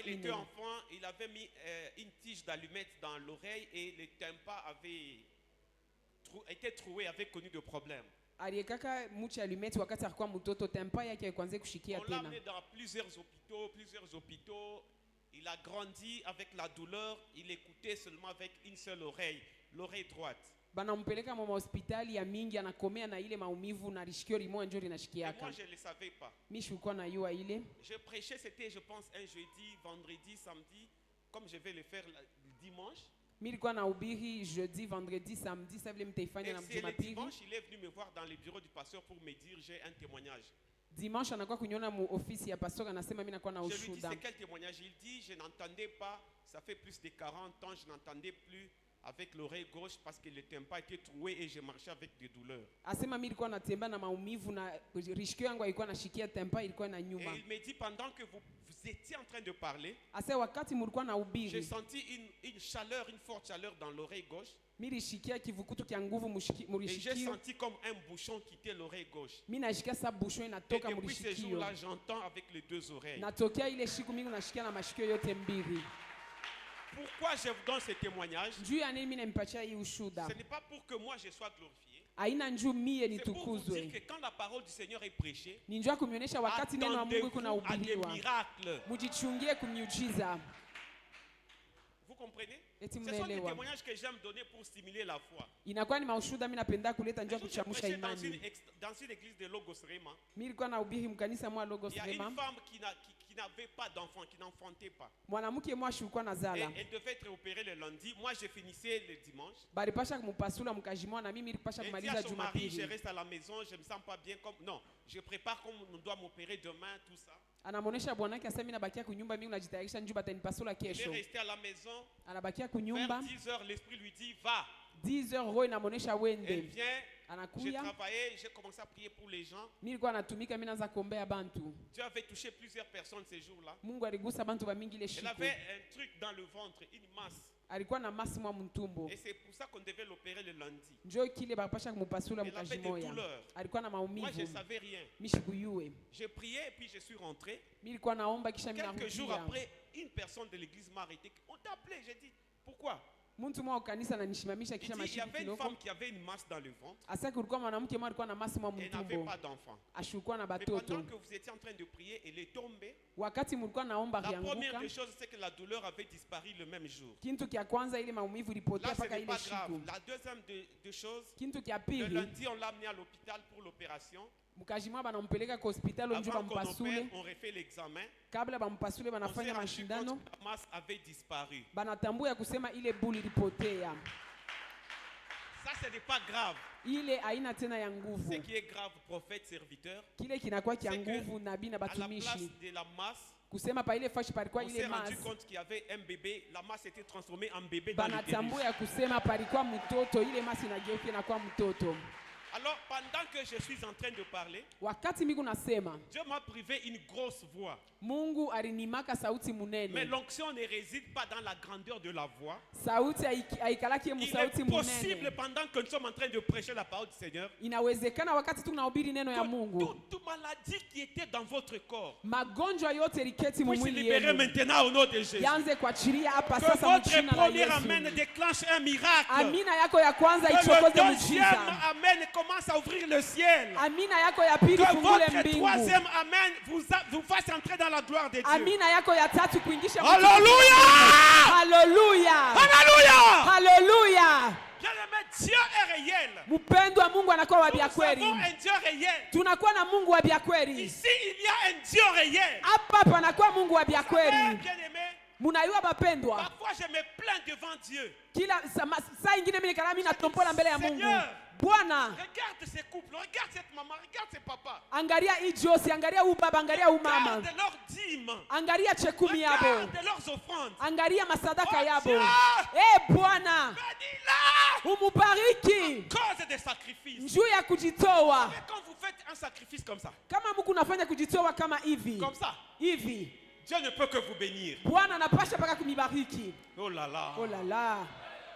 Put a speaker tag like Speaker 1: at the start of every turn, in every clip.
Speaker 1: il était enfant, il avait mis une tige d'allumette dans l'oreille et le tympan avait été troué, avait connu de problèmes. On l'a amené dans plusieurs hôpitaux. Il a grandi avec la douleur. Il écoutait seulement avec une seule oreille, l'oreille droite.
Speaker 2: Banampeleka mwa hospitali ya mingi anakomea na ile maumivu na lishikio limoja ndio linashikiaka.
Speaker 1: Moi je ne le savais pas.
Speaker 2: Mimi sikuwa na yua ile.
Speaker 1: Je prêchais, c'était je pense un jeudi, vendredi, samedi, comme je vais le faire dimanche.
Speaker 2: Mimi nilikuwa nahubiri jeudi, vendredi, samedi, ça vile mtaifanya na Jumapili.
Speaker 1: Dimanche, il est venu me voir dans le bureau du pasteur pour me dire j'ai un témoignage.
Speaker 2: Dimanche anakuwa kuniona mu ofisi ya pastor anasema mimi nakuwa na ushuhuda.
Speaker 1: Je lui dis c'est quel témoignage? Il dit je n'entendais pas, ça fait plus de 40 ans, je n'entendais plus avec l'oreille gauche parce que le tympan était troué et je marchais avec des douleurs.
Speaker 2: Asema mimi nilikuwa natembea na maumivu na rishikio yangu ilikuwa nashikia tympan ilikuwa na nyuma.
Speaker 1: Et il me dit pendant que vous étiez en train de parler,
Speaker 2: asa wakati mlikuwa nahubiri,
Speaker 1: j'ai senti une chaleur, une forte chaleur dans l'oreille gauche.
Speaker 2: Mimi nishikia kivukutu kia nguvu murishikio.
Speaker 1: Et j'ai senti comme un bouchon quitter l'oreille gauche.
Speaker 2: Mimi nashikia sa bouchon inatoka murishikio.
Speaker 1: Et depuis ce jour-là, j'entends avec les deux oreilles.
Speaker 2: Natokea ile siku mimi nashikia na mashikio yote mbili.
Speaker 1: Pourquoi je vous donne ce témoignage? Ce n'est pas pour que moi je sois glorifié. C'est pour vous dire que quand la parole du Seigneur est prêchée, attendez-vous à des miracles. Vous comprenez? Ce sont des témoignages que j'aime donner pour stimuler la foi. Je prêchais dans une église de Logos Rema. Il y a une femme qui n'avait pas d'enfant, qui n'enfantait pas. Et elle devait être opérée le lundi. Moi, je finissais le dimanche. Elle dit à son mari, je reste à la maison, je ne me sens pas bien. Non, je prépare comme on doit m'opérer demain, tout ça. Il est resté à la maison. Vers 10h, l'esprit lui dit, va.
Speaker 2: 10h
Speaker 1: Elle vient. J'ai travaillé, j'ai commencé à prier pour les gens. Dieu avait touché plusieurs personnes ces jours-là. Elle avait un truc dans le ventre, une masse. Et c'est pour ça qu'on devait l'opérer le lundi. Elle avait des douleurs. Moi, je ne savais rien. J'ai prié et puis je suis rentré. Quelques jours après, une personne de l'église m'a arrêté. On t'a appelé, j'ai dit, pourquoi? Il y avait une femme qui avait une masse dans le ventre. Elle n'avait pas d'enfant. Mais pendant que vous étiez en train de prier, elle est tombée. La première des choses, c'est que la douleur avait disparu le même jour. Là, ce n'est pas grave. La deuxième des choses, le lundi, on l'a amené à l'hôpital pour l'opération. Avant qu'on opère, on refait l'examen. On s'est rendu compte que la masse avait disparu. Ça, ce n'est pas grave. Ce qui est grave, prophète, serviteur, c'est qu'à la place de la masse, on s'est rendu compte qu'il y avait un bébé. La masse était transformée en bébé dans l'utérus. Alors, pendant que je suis en train de parler, Dieu m'a privé une grosse voix. Mais l'onction ne réside pas dans la grandeur de la voix. Il est possible pendant que nous sommes en train de prêcher la parole du Seigneur, toute maladie qui était dans votre corps puisse se libérer maintenant au nom de Jésus. Que votre premier amen déclenche un miracle. Que le deuxième amen commence à ouvrir le ciel. Que votre troisième amen vous fasse entrer dans la gloire de Dieu. Alléluia! Alléluia!
Speaker 2: Alléluia!
Speaker 1: Bien-aimé, Dieu est réel. Nous
Speaker 2: avons
Speaker 1: avons un Dieu réel. Ici, il y a un Dieu réel. Bien-aimé, parfois je me plains devant Dieu. Seigneur, regarde ces couples, regarde cette maman, regarde ces papas. Regarde leurs dîmes. Regarde leurs offrandes. Cause des sacrifices. Mais quand vous faites un sacrifice comme ça, Dieu ne peut que vous bénir. Oh là là.
Speaker 2: Oh là là.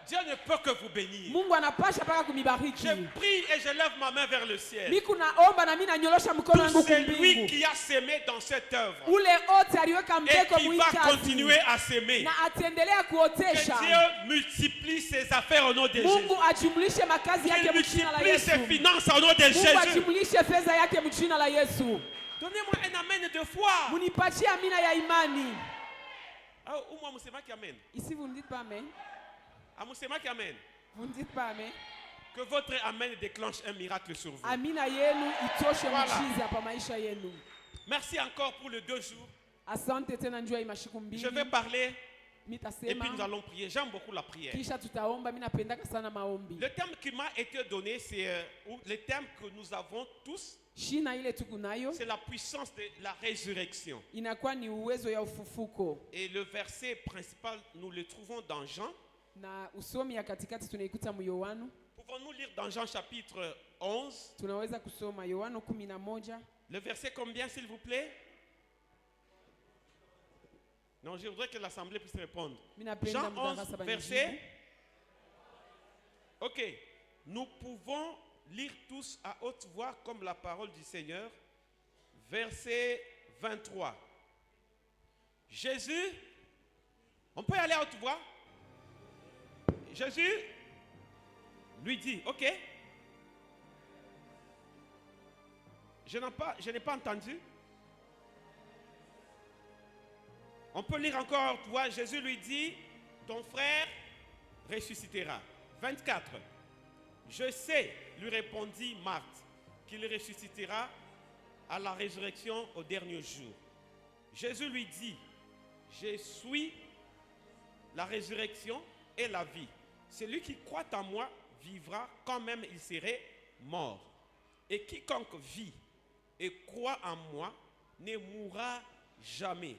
Speaker 3: Dieu ne peut que vous bénir.
Speaker 1: Mungu anapasha paka kumibariki.
Speaker 3: Je prie et je lève ma main vers le ciel.
Speaker 1: Miku naomba na mimi nanyolosha mkono wangu
Speaker 3: C'est
Speaker 1: kumbingu.
Speaker 3: lui qui a semé dans cette œuvre.
Speaker 1: Ule ote aliweka mbeko
Speaker 3: Et qui va
Speaker 1: muikazi.
Speaker 3: continuer à s'aimer.
Speaker 1: Na ataendelea kuotesha.
Speaker 3: Que Dieu multiplie ses affaires au nom de Jésus.
Speaker 1: Mungu ajumlishe makazi yake
Speaker 3: Qu'il
Speaker 1: mjina la
Speaker 3: multiplie
Speaker 1: Yesu.
Speaker 3: ses finances au nom de
Speaker 1: Mungu
Speaker 3: Jésus.
Speaker 1: ajumlishe fedha yake mjina la Yesu.
Speaker 3: Donnez-moi un amen de foi.
Speaker 1: Munipatie amina ya imani.
Speaker 3: Ah, ou moi, Moussema qui amène.
Speaker 1: Ici vous ne dites pas amen.
Speaker 3: Ah, Moussema qui amène.
Speaker 1: Vous ne dites pas amen.
Speaker 3: Que votre amen déclenche un miracle sur vous.
Speaker 1: Amina yenu itoshe
Speaker 3: Voilà.
Speaker 1: mchiza pa maisha yenu.
Speaker 3: Merci encore pour les 2 jours.
Speaker 1: Asante tena njua imashiku mbili.
Speaker 3: Je vais parler et
Speaker 1: Mitasema.
Speaker 3: puis nous allons prier. J'aime beaucoup la prière.
Speaker 1: Kisha tutaomba, mimi napendaka sana maombi.
Speaker 3: Le thème qui m'a été donné, c'est le thème que nous avons tous.
Speaker 1: Shina ile tukunayo
Speaker 3: C'est la puissance de la résurrection.
Speaker 1: inakuwa ni uwezo ya ufufuko.
Speaker 3: Et le verset principal, nous le trouvons dans Jean.
Speaker 1: Na usomi ya katikati tunaikuta mu Yohano.
Speaker 3: Pouvons-nous lire dans Jean chapitre 11?
Speaker 1: Tunaweza kusoma Yohano 11.
Speaker 3: Le verset combien, s'il vous plaît? Non, je voudrais que l'assemblée puisse répondre. Jean 11, verset. Ok. Nous pouvons lire tous à haute voix comme la parole du Seigneur. Verset 23. Jésus, on peut y aller à haute voix? Jésus lui dit, ok. Je n'ai pas entendu. On peut lire encore à haute voix. Jésus lui dit, ton frère ressuscitera. 24. Je sais, lui répondit Marthe, qu'il ressuscitera à la résurrection au dernier jour. Jésus lui dit, je suis la résurrection et la vie. Celui qui croit en moi vivra quand même il serait mort. Et quiconque vit et croit en moi ne mourra jamais.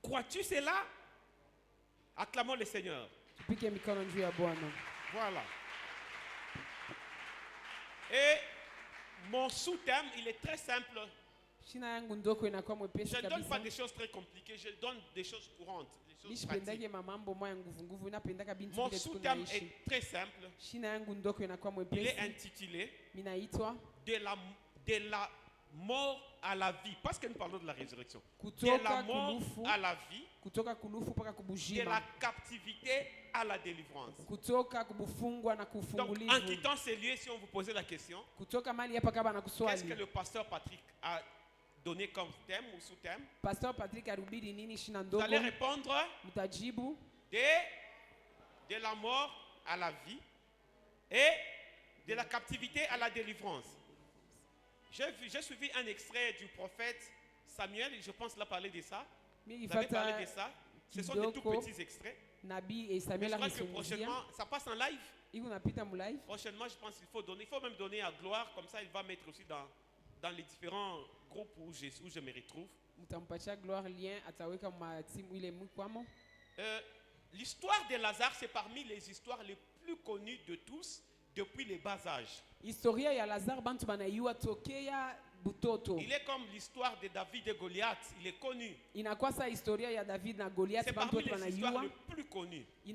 Speaker 3: Crois-tu cela? Acclamons le Seigneur. Voilà. Et mon sous-thème, il est très simple. Je ne donne pas des choses très compliquées, je donne des choses courantes, des choses pratiques. Mon sous-thème est très simple. Il est intitulé de la mort à la vie. Parce que nous parlons de la résurrection. De la mort à la vie. De la captivité à la délivrance. Donc, en quittant ces lieux, si on vous posait la question, qu'est-ce que le pasteur Patrick a donné comme thème ou sous-thème? Vous allez répondre de la mort à la vie et de la captivité à la délivrance. J'ai suivi un extrait du prophète Samuel, et je pense qu'il a parlé de ça. Vous avez parlé de ça. Ce sont des tout petits extraits. Mais je crois que prochainement, ça passe en live. Prochainement, je pense qu'il faut même donner à Gloire, comme ça il va mettre aussi dans les différents groupes où je me retrouve. L'histoire de Lazare, c'est parmi les histoires les plus connues de tous depuis les bas âges. Il est comme l'histoire de David et Goliath, il est connu. C'est parmi les histoires les plus connues. Et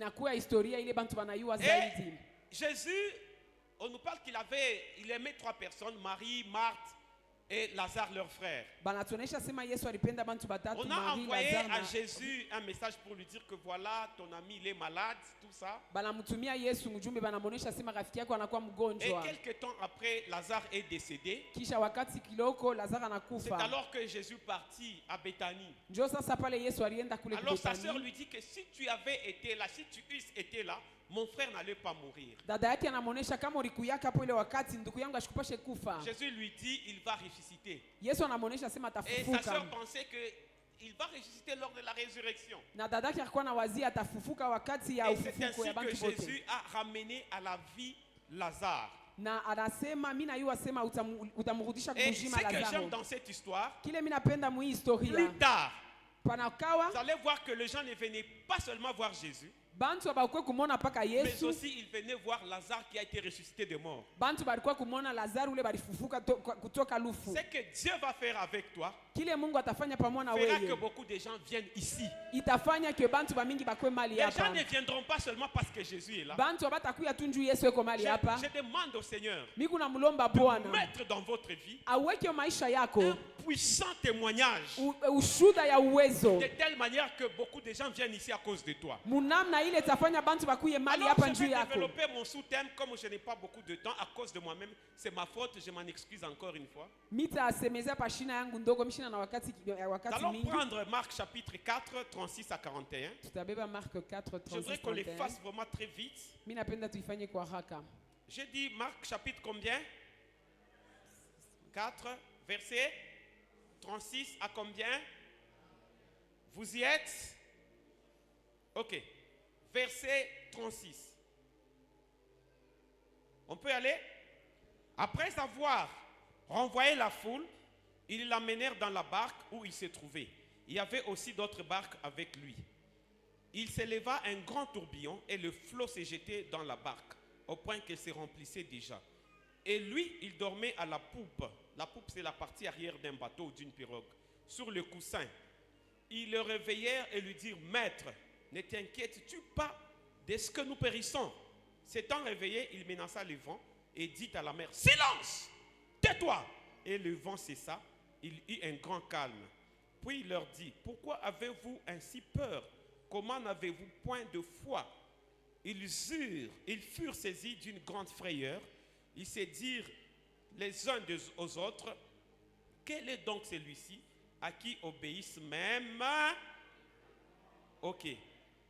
Speaker 3: Jésus, on nous parle qu'il aimait 3 personnes, Marie, Marthe et Lazare leur frère. On a envoyé à Jésus un message pour lui dire que voilà, ton ami il est malade, tout ça. Et quelques temps après, Lazare est décédé. C'est alors que Jésus partit à Béthanie. Alors sa sœur lui dit que si tu avais été là, si tu eusses été là, mon frère n'allait pas mourir. Jésus lui dit, il va ressusciter. Et sa sœur pensait qu'il va ressusciter lors de la résurrection. Et c'est ainsi que Jésus a ramené à la vie Lazare. Et ce que j'aime dans cette histoire, plus tard, vous allez voir que les gens ne venaient pas seulement voir Jésus, Mais aussi il venait voir Lazare qui a été ressuscité de mort. Ce que Dieu va faire avec toi fera que beaucoup de gens viennent ici. Les gens ne viendront pas seulement parce que Jésus est là. Je demande au Seigneur de mettre dans votre vie un puissant témoignage de telle manière que beaucoup de gens viennent ici à cause de toi. Alors je vais développer mon sous-thème comme je n'ai pas beaucoup de temps à cause de moi-même. C'est ma faute, je m'en excuse encore une fois. Nous allons prendre Marc chapitre 4, 36 à 41. Je voudrais qu'on les fasse vraiment très vite. J'ai dit Marc chapitre combien? 4, verset 36 à combien? Vous y êtes? Ok. Verset 36. On peut aller? Après avoir renvoyé la foule, ils l'amenèrent dans la barque où il se trouvait. Il y avait aussi d'autres barques avec lui. Il s'éleva un grand tourbillon et le flot s'est jeté dans la barque, au point qu'elle se remplissait déjà. Et lui, il dormait à la poupe. La poupe, c'est la partie arrière d'un bateau ou d'une pirogue, sur le coussin. Ils le réveillèrent et lui dirent: Maître, ne t'inquiètes-tu pas de ce que nous périssons? S'étant réveillé, il menaça le vent et dit à la mer: Silence! Tais-toi! Et le vent cessa. Il eut un grand calme. Puis il leur dit: Pourquoi avez-vous ainsi peur? Comment n'avez-vous point de foi? Ils furent saisis d'une grande frayeur. Ils se dirent les uns aux autres: Quel est donc celui-ci à qui obéissent même? Ok.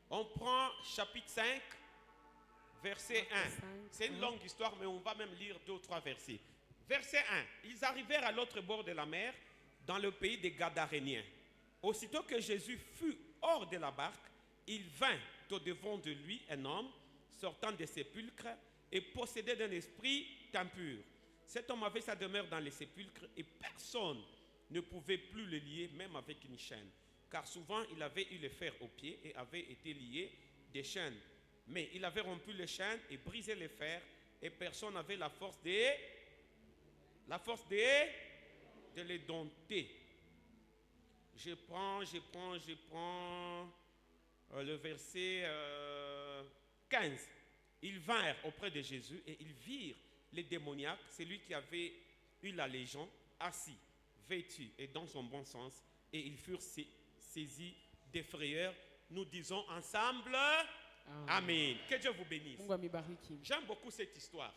Speaker 3: On prend chapitre 5, verset 1. C'est une longue histoire, mais on va même lire 2 ou 3 versets. Verset 1. Ils arrivèrent à l'autre bord de la mer, dans le pays des Gadaréniens. Aussitôt que Jésus fut hors de la barque, il vint au-devant de lui un homme sortant des sépulcres et possédé d'un esprit impur. Cet homme avait sa demeure dans les sépulcres et personne ne pouvait plus le lier, même avec une chaîne. Car souvent il avait eu le fer aux pieds et avait été lié des chaînes. Mais il avait rompu les chaînes et brisé les fers, et personne n'avait la force de les dompter. Je prends le verset 15. Ils vinrent auprès de Jésus et ils virent les démoniaques, celui qui avait eu la légion, assis, vêtu et dans son bon sens, et ils furent saisis de frayeur. Nous disons ensemble Amen. Que Dieu vous bénisse. J'aime beaucoup cette histoire.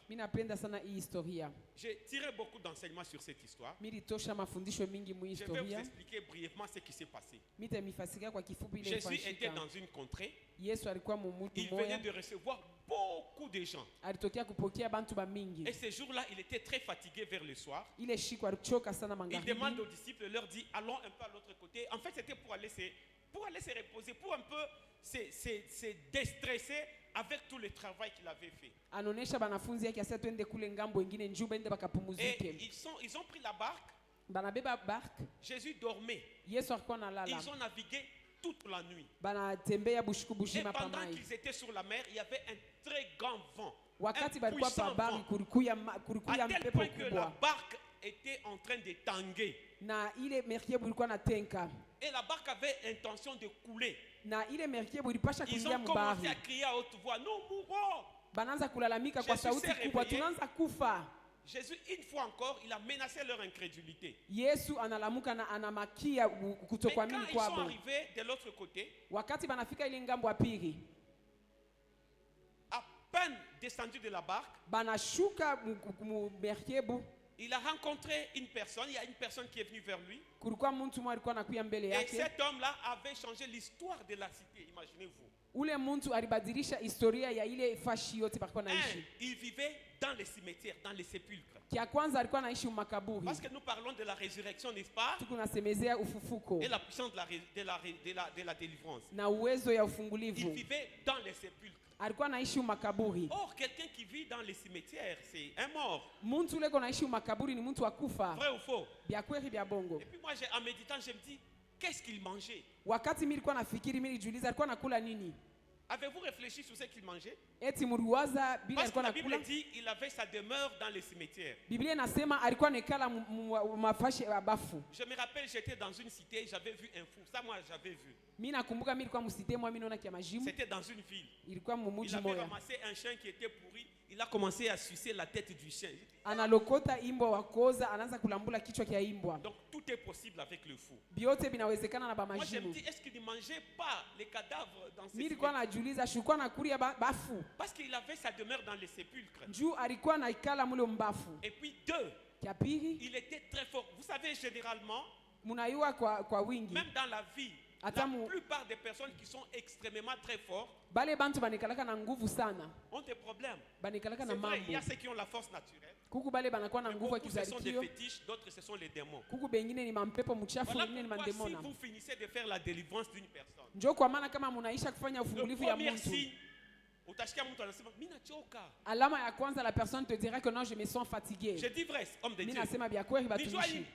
Speaker 3: J'ai tiré beaucoup d'enseignements sur cette histoire. Je vais vous expliquer brièvement ce qui s'est passé. Jésus était dans une contrée. Il venait de recevoir beaucoup de gens. Et ce jour-là, il était très fatigué vers le soir. Il demande aux disciples, leur dit: allons un peu à l'autre côté. En fait, c'était pour aller se reposer, pour un peu se déstresser avec tout le travail qu'il avait fait. Et ils ont pris la barque. Jésus dormait. Ils ont navigué toute la nuit. Et pendant qu'ils étaient sur la mer, il y avait un très grand vent. Un puissant vent. À tel point que la barque était en train de tanguer. Et la barque avait intention de couler. Ils ont commencé à crier à haute voix: nous mourrons. Jésus s'est réveillé. Jésus, une fois encore, il a menacé leur incrédulité. Mais quand ils sont arrivés de l'autre côté, à peine descendu de la barque, il a rencontré une personne. Il y a une personne qui est venue vers lui. Et cet homme-là avait changé l'histoire de la cité. Imaginez-vous. Il vivait dans les cimetières, dans les sépulcres. Parce que nous parlons de la résurrection, n'est-ce pas? Et la puissance de la délivrance. Il vivait dans les sépulcres. Or, quelqu'un qui vit dans les cimetières, c'est un mort. Vrai ou faux? Et puis moi, en méditant, je me dis: qu'est-ce qu'il mangeait? Avez-vous réfléchi sur ce qu'il mangeait?
Speaker 1: Eti mliwaza bila
Speaker 3: Parce que
Speaker 1: alikuwa
Speaker 3: la Bible
Speaker 1: anakula?
Speaker 3: dit il avait sa demeure dans les cimetières.
Speaker 1: Biblia inasema alikuwa anekala mafashi ya bafu.
Speaker 3: Je me rappelle, j'étais dans une cité, j'avais vu un fou. Ça, moi, j'avais vu.
Speaker 1: Mimi nakumbuka mimi nilikuwa msite mwa mimi naona kia majimu.
Speaker 3: C'était dans une ville.
Speaker 1: Ilikuwa
Speaker 3: Il
Speaker 1: mumuji
Speaker 3: avait
Speaker 1: moya.
Speaker 3: ramassé un chien qui était pourri. Il a commencé à sucer la tête du chien.
Speaker 1: Analokota imbwa wakoza, anaanza kulambula kichwa kia imbwa.
Speaker 3: Donc tout est possible avec le fou.
Speaker 1: Biote binawezekana na
Speaker 3: Moi, je me
Speaker 1: bamajimu.
Speaker 3: dis, est-ce qu'il ne mangeait pas les cadavres dans ces
Speaker 1: Mimi nilikuwa
Speaker 3: cimetières?
Speaker 1: najiuliza shukuwa nakulia bafu.
Speaker 3: Parce qu'il avait sa demeure dans les sépulcres.
Speaker 1: Juu alikuwa naikala mule mbafu.
Speaker 3: Et puis deux,
Speaker 1: Kia pili,
Speaker 3: il était très fort. Vous savez, généralement,
Speaker 1: munaiwa kwa wingi.
Speaker 3: même dans la vie, la plupart des personnes qui sont extrêmement très fortes
Speaker 1: Bale bantu banikalaka na nguvu sana.
Speaker 3: ont des problèmes.
Speaker 1: Banikalaka na
Speaker 3: C'est vrai, il y a
Speaker 1: mambo.
Speaker 3: ceux qui ont la force naturelle.
Speaker 1: Kuku bale banakuwa na
Speaker 3: Mais
Speaker 1: nguvu ya
Speaker 3: beaucoup, ce sont des
Speaker 1: kizalikio.
Speaker 3: fétiches, d'autres, ce sont les démons.
Speaker 1: Kuku bengine ni mampepo mchafu,
Speaker 3: Voilà
Speaker 1: wengine ni
Speaker 3: pourquoi si
Speaker 1: mandemona.
Speaker 3: vous finissez de faire la délivrance d'une personne,
Speaker 1: Njoo kwa maana kama munaisha kufanya
Speaker 3: le
Speaker 1: ufungulivu ya
Speaker 3: premier
Speaker 1: mtu,
Speaker 3: signe, utasikia mtu anasema, mimi nachoka.
Speaker 1: alama ya kwanza la personne te dira que non, je me sens fatigué.
Speaker 3: Je dis vrai, homme de
Speaker 1: Mimi
Speaker 3: Dieu.
Speaker 1: nasema bya kweli batumishi.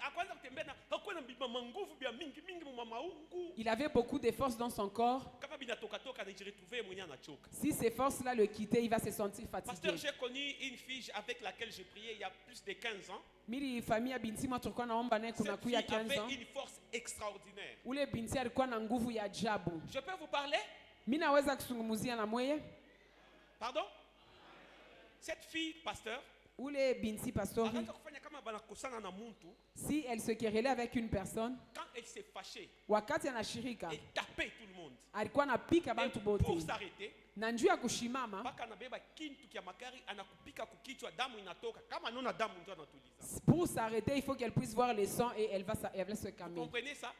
Speaker 3: Akwanza kutembea na hakuna mama nguvu bya mingi mingi mu mama ungu.
Speaker 1: Il avait beaucoup de forces dans son corps.
Speaker 3: Kama binatoka toka na jiretrouver mwenye anachoka.
Speaker 1: Si ces forces-là le quittaient, il va se sentir fatigué.
Speaker 3: Pasteur, j'ai connu une fille avec laquelle j'ai prié il y a plus de 15 ans.
Speaker 1: Mili famille ya binti mwa tulikuwa naomba naye kuna
Speaker 3: Cette
Speaker 1: kuya
Speaker 3: fille
Speaker 1: 15 ans.
Speaker 3: avait une force extraordinaire.
Speaker 1: Ule binti alikuwa na nguvu ya ajabu.
Speaker 3: Je peux vous parler?
Speaker 1: Mimi naweza kusungumzia na mweye.
Speaker 3: Pardon? Cette fille, pasteur,
Speaker 1: Ule binti pastori,
Speaker 3: anaanza kufanya kama banakosana na muntu.
Speaker 1: si elle se querellait avec une personne,
Speaker 3: Quand elle s'est fâchée,
Speaker 1: wakati anashirika,
Speaker 3: elle tapait tout le monde.
Speaker 1: alikuwa anapika
Speaker 3: Et
Speaker 1: bantu
Speaker 3: pour
Speaker 1: bote.
Speaker 3: s'arrêter,
Speaker 1: Na njuu ya kushimama,
Speaker 3: mpaka anabeba kintu kia makari anakupika kukichwa, damu inatoka. Kama anaona damu ndio anatuliza.
Speaker 1: pour s'arrêter, il faut qu'elle puisse voir le sang et elle va se
Speaker 3: Vous
Speaker 1: calmer.
Speaker 3: comprenez ça?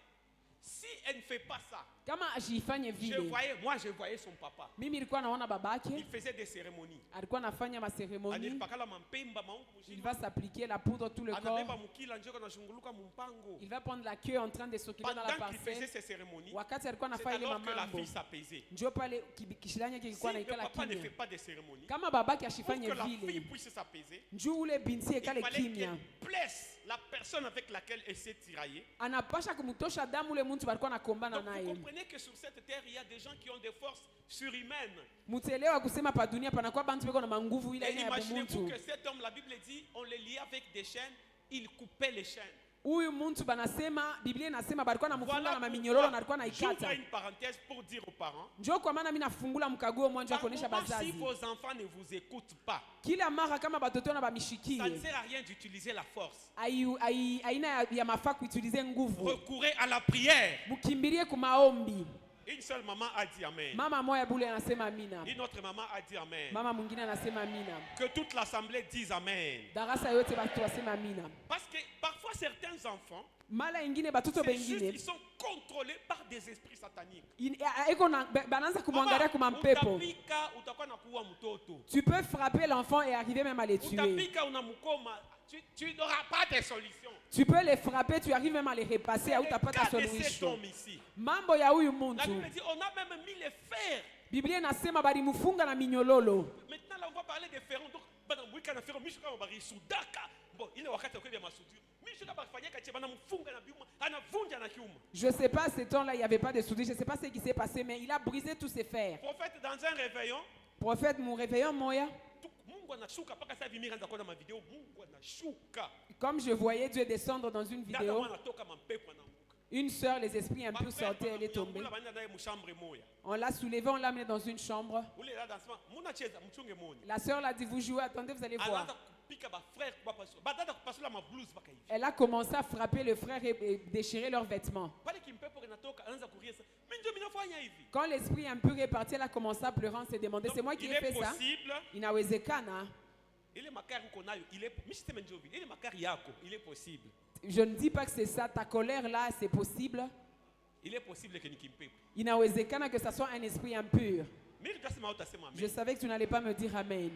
Speaker 3: Si elle ne fait pas ça,
Speaker 1: Kama ajifanye vile,
Speaker 3: je voyais son papa.
Speaker 1: mimi nilikuwa naona
Speaker 3: Il
Speaker 1: babake
Speaker 3: faisait des cérémonies.
Speaker 1: alikuwa anafanya maseremoni.
Speaker 3: Alipakala mampemba maungu
Speaker 1: Il
Speaker 3: mzima.
Speaker 1: va s'appliquer la poudre tout le corps.
Speaker 3: Anabeba mukila njoko na shunguluka mumpango.
Speaker 1: Il va prendre la queue en train de circuler dans la
Speaker 3: Pendant qu'il faisait
Speaker 1: parcelle.
Speaker 3: ces cérémonies,
Speaker 1: Wakati alikuwa
Speaker 3: c'est
Speaker 1: anafanya ile
Speaker 3: alors que la
Speaker 1: mambo,
Speaker 3: fille s'apaisait.
Speaker 1: njoo pale kishilanya
Speaker 3: Si
Speaker 1: kilikuwa
Speaker 3: le
Speaker 1: naikala
Speaker 3: papa ne fait
Speaker 1: kimya.
Speaker 3: pas de cérémonie,
Speaker 1: Kama babake
Speaker 3: pour
Speaker 1: ashifanye
Speaker 3: que la fille
Speaker 1: vile,
Speaker 3: puisse s'apaiser,
Speaker 1: njoo ule binti
Speaker 3: il
Speaker 1: ekale
Speaker 3: fallait
Speaker 1: kimya.
Speaker 3: qu'elle blesse la personne avec laquelle elle s'est tiraillée.
Speaker 1: Anapasha kumtosha damu ule mtu alikuwa anakombana
Speaker 3: Donc vous
Speaker 1: naye.
Speaker 3: comprenez que sur cette terre, il y a des gens qui ont des forces surhumaines.
Speaker 1: Mutelewa kusema pa dunia panakuwa bantu beko na manguvu ile
Speaker 3: Et
Speaker 1: aina ya
Speaker 3: imaginez-vous
Speaker 1: bumuntu.
Speaker 3: que cet homme, la Bible dit, on le liait avec des chaînes, il coupait les chaînes.
Speaker 1: Huyu mtu banasema, Biblia inasema balikuwa namfunga
Speaker 3: Voilà
Speaker 1: na maminyololo na alikuwa
Speaker 3: pourquoi j'ouvre
Speaker 1: naikata.
Speaker 3: une parenthèse pour dire aux parents,
Speaker 1: Njoo kwa maana mimi nafungula mkaguo mwanzo wa
Speaker 3: par
Speaker 1: kuonesha
Speaker 3: moment, si
Speaker 1: bazazi.
Speaker 3: vos enfants ne vous écoutent pas,
Speaker 1: Kila mara kama batoto na
Speaker 3: ça ne
Speaker 1: bamishikie,
Speaker 3: sert à rien d'utiliser la force.
Speaker 1: aina ya mafaa kuutilize nguvu.
Speaker 3: Recourez à la prière.
Speaker 1: Mukimbilie kumaombi.
Speaker 3: Une seule maman a dit Amen.
Speaker 1: Mama moya bule anasema amina.
Speaker 3: Une autre maman a dit Amen.
Speaker 1: Mama mwingine anasema amina.
Speaker 3: Que toute l'assemblée dise Amen.
Speaker 1: Darasa yote batu wasema amina.
Speaker 3: Parce que parfois certains enfants,
Speaker 1: Mala ingine batoto
Speaker 3: c'est juste,
Speaker 1: bengine
Speaker 3: ils sont contrôlés par des esprits sataniques.
Speaker 1: eko na banaanza kumwangalia kuma mpepo.
Speaker 3: Utapika utakuwa na kuua mtoto.
Speaker 1: Tu peux frapper l'enfant et arriver même à le tuer.
Speaker 3: Utapika unamukoma. Tu n'auras pas de solution.
Speaker 1: Tu peux les frapper, tu arrives même à les repasser,
Speaker 3: C'est
Speaker 1: ou t'as pas ta
Speaker 3: le cas de cet
Speaker 1: solution.
Speaker 3: homme ici.
Speaker 1: Mambo ya huyu
Speaker 3: La
Speaker 1: muntu.
Speaker 3: Bible dit, on a même mis les fers.
Speaker 1: Biblia inasema balimufunga na minyololo.
Speaker 3: Maintenant là on va parler des ferrons. Donc banamwika na ferro mishuka mabari sudaka. Bon, ile wakati wa masudure. Mishuka bafanyaka che banamfunga na biuma, anavunja na kiuma.
Speaker 1: Je sais pas, ce temps-là, il n'y avait pas de soudure. Je sais pas ce qui s'est passé, mais il a brisé tous ses fers.
Speaker 3: Prophète dans un réveillon,
Speaker 1: Prophète, mon réveillon, moya.
Speaker 3: Mungu anashuka mpaka sasa hivi mimi naanza kuona mavideo Mungu anashuka.
Speaker 1: Comme je voyais Dieu descendre dans une
Speaker 3: Dada
Speaker 1: vidéo,
Speaker 3: mwana anatoka mampepo anaanguka.
Speaker 1: une sœur, les esprits impurs sortaient, elle est tombée.
Speaker 3: Mula banaenda naye mshambre moya.
Speaker 1: On l'a soulevée, on l'a amenée dans une chambre.
Speaker 3: Ule dada anasema munacheza mchunge moni.
Speaker 1: La sœur l'a dit, vous jouez, attendez, vous allez voir.
Speaker 3: Anaanza kupika ba frère kwa pasua. Badada kupasula ma blouse baka hivi.
Speaker 1: Elle a commencé à frapper le frère et déchirer leurs vêtements.
Speaker 3: Pale kimpepo kinatoka anaanza kuria sasa. Mimi ndio ninafanya hivi.
Speaker 1: Quand l'esprit impur est parti, elle a commencé à pleurer, on s'est demandé, c'est moi qui ai fait ça. Inawezekana.
Speaker 3: Ile makari uko nayo, ile mimi siseme ndio vile. Ile makari yako, il est possible.
Speaker 1: Je ne dis pas que c'est ça, ta colère là, c'est possible.
Speaker 3: Il est possible que nikimpepo.
Speaker 1: Inawezekana que ça soit un esprit impur.
Speaker 3: Mimi nitasema utasema amen.
Speaker 1: Je savais que tu n'allais pas me dire amen.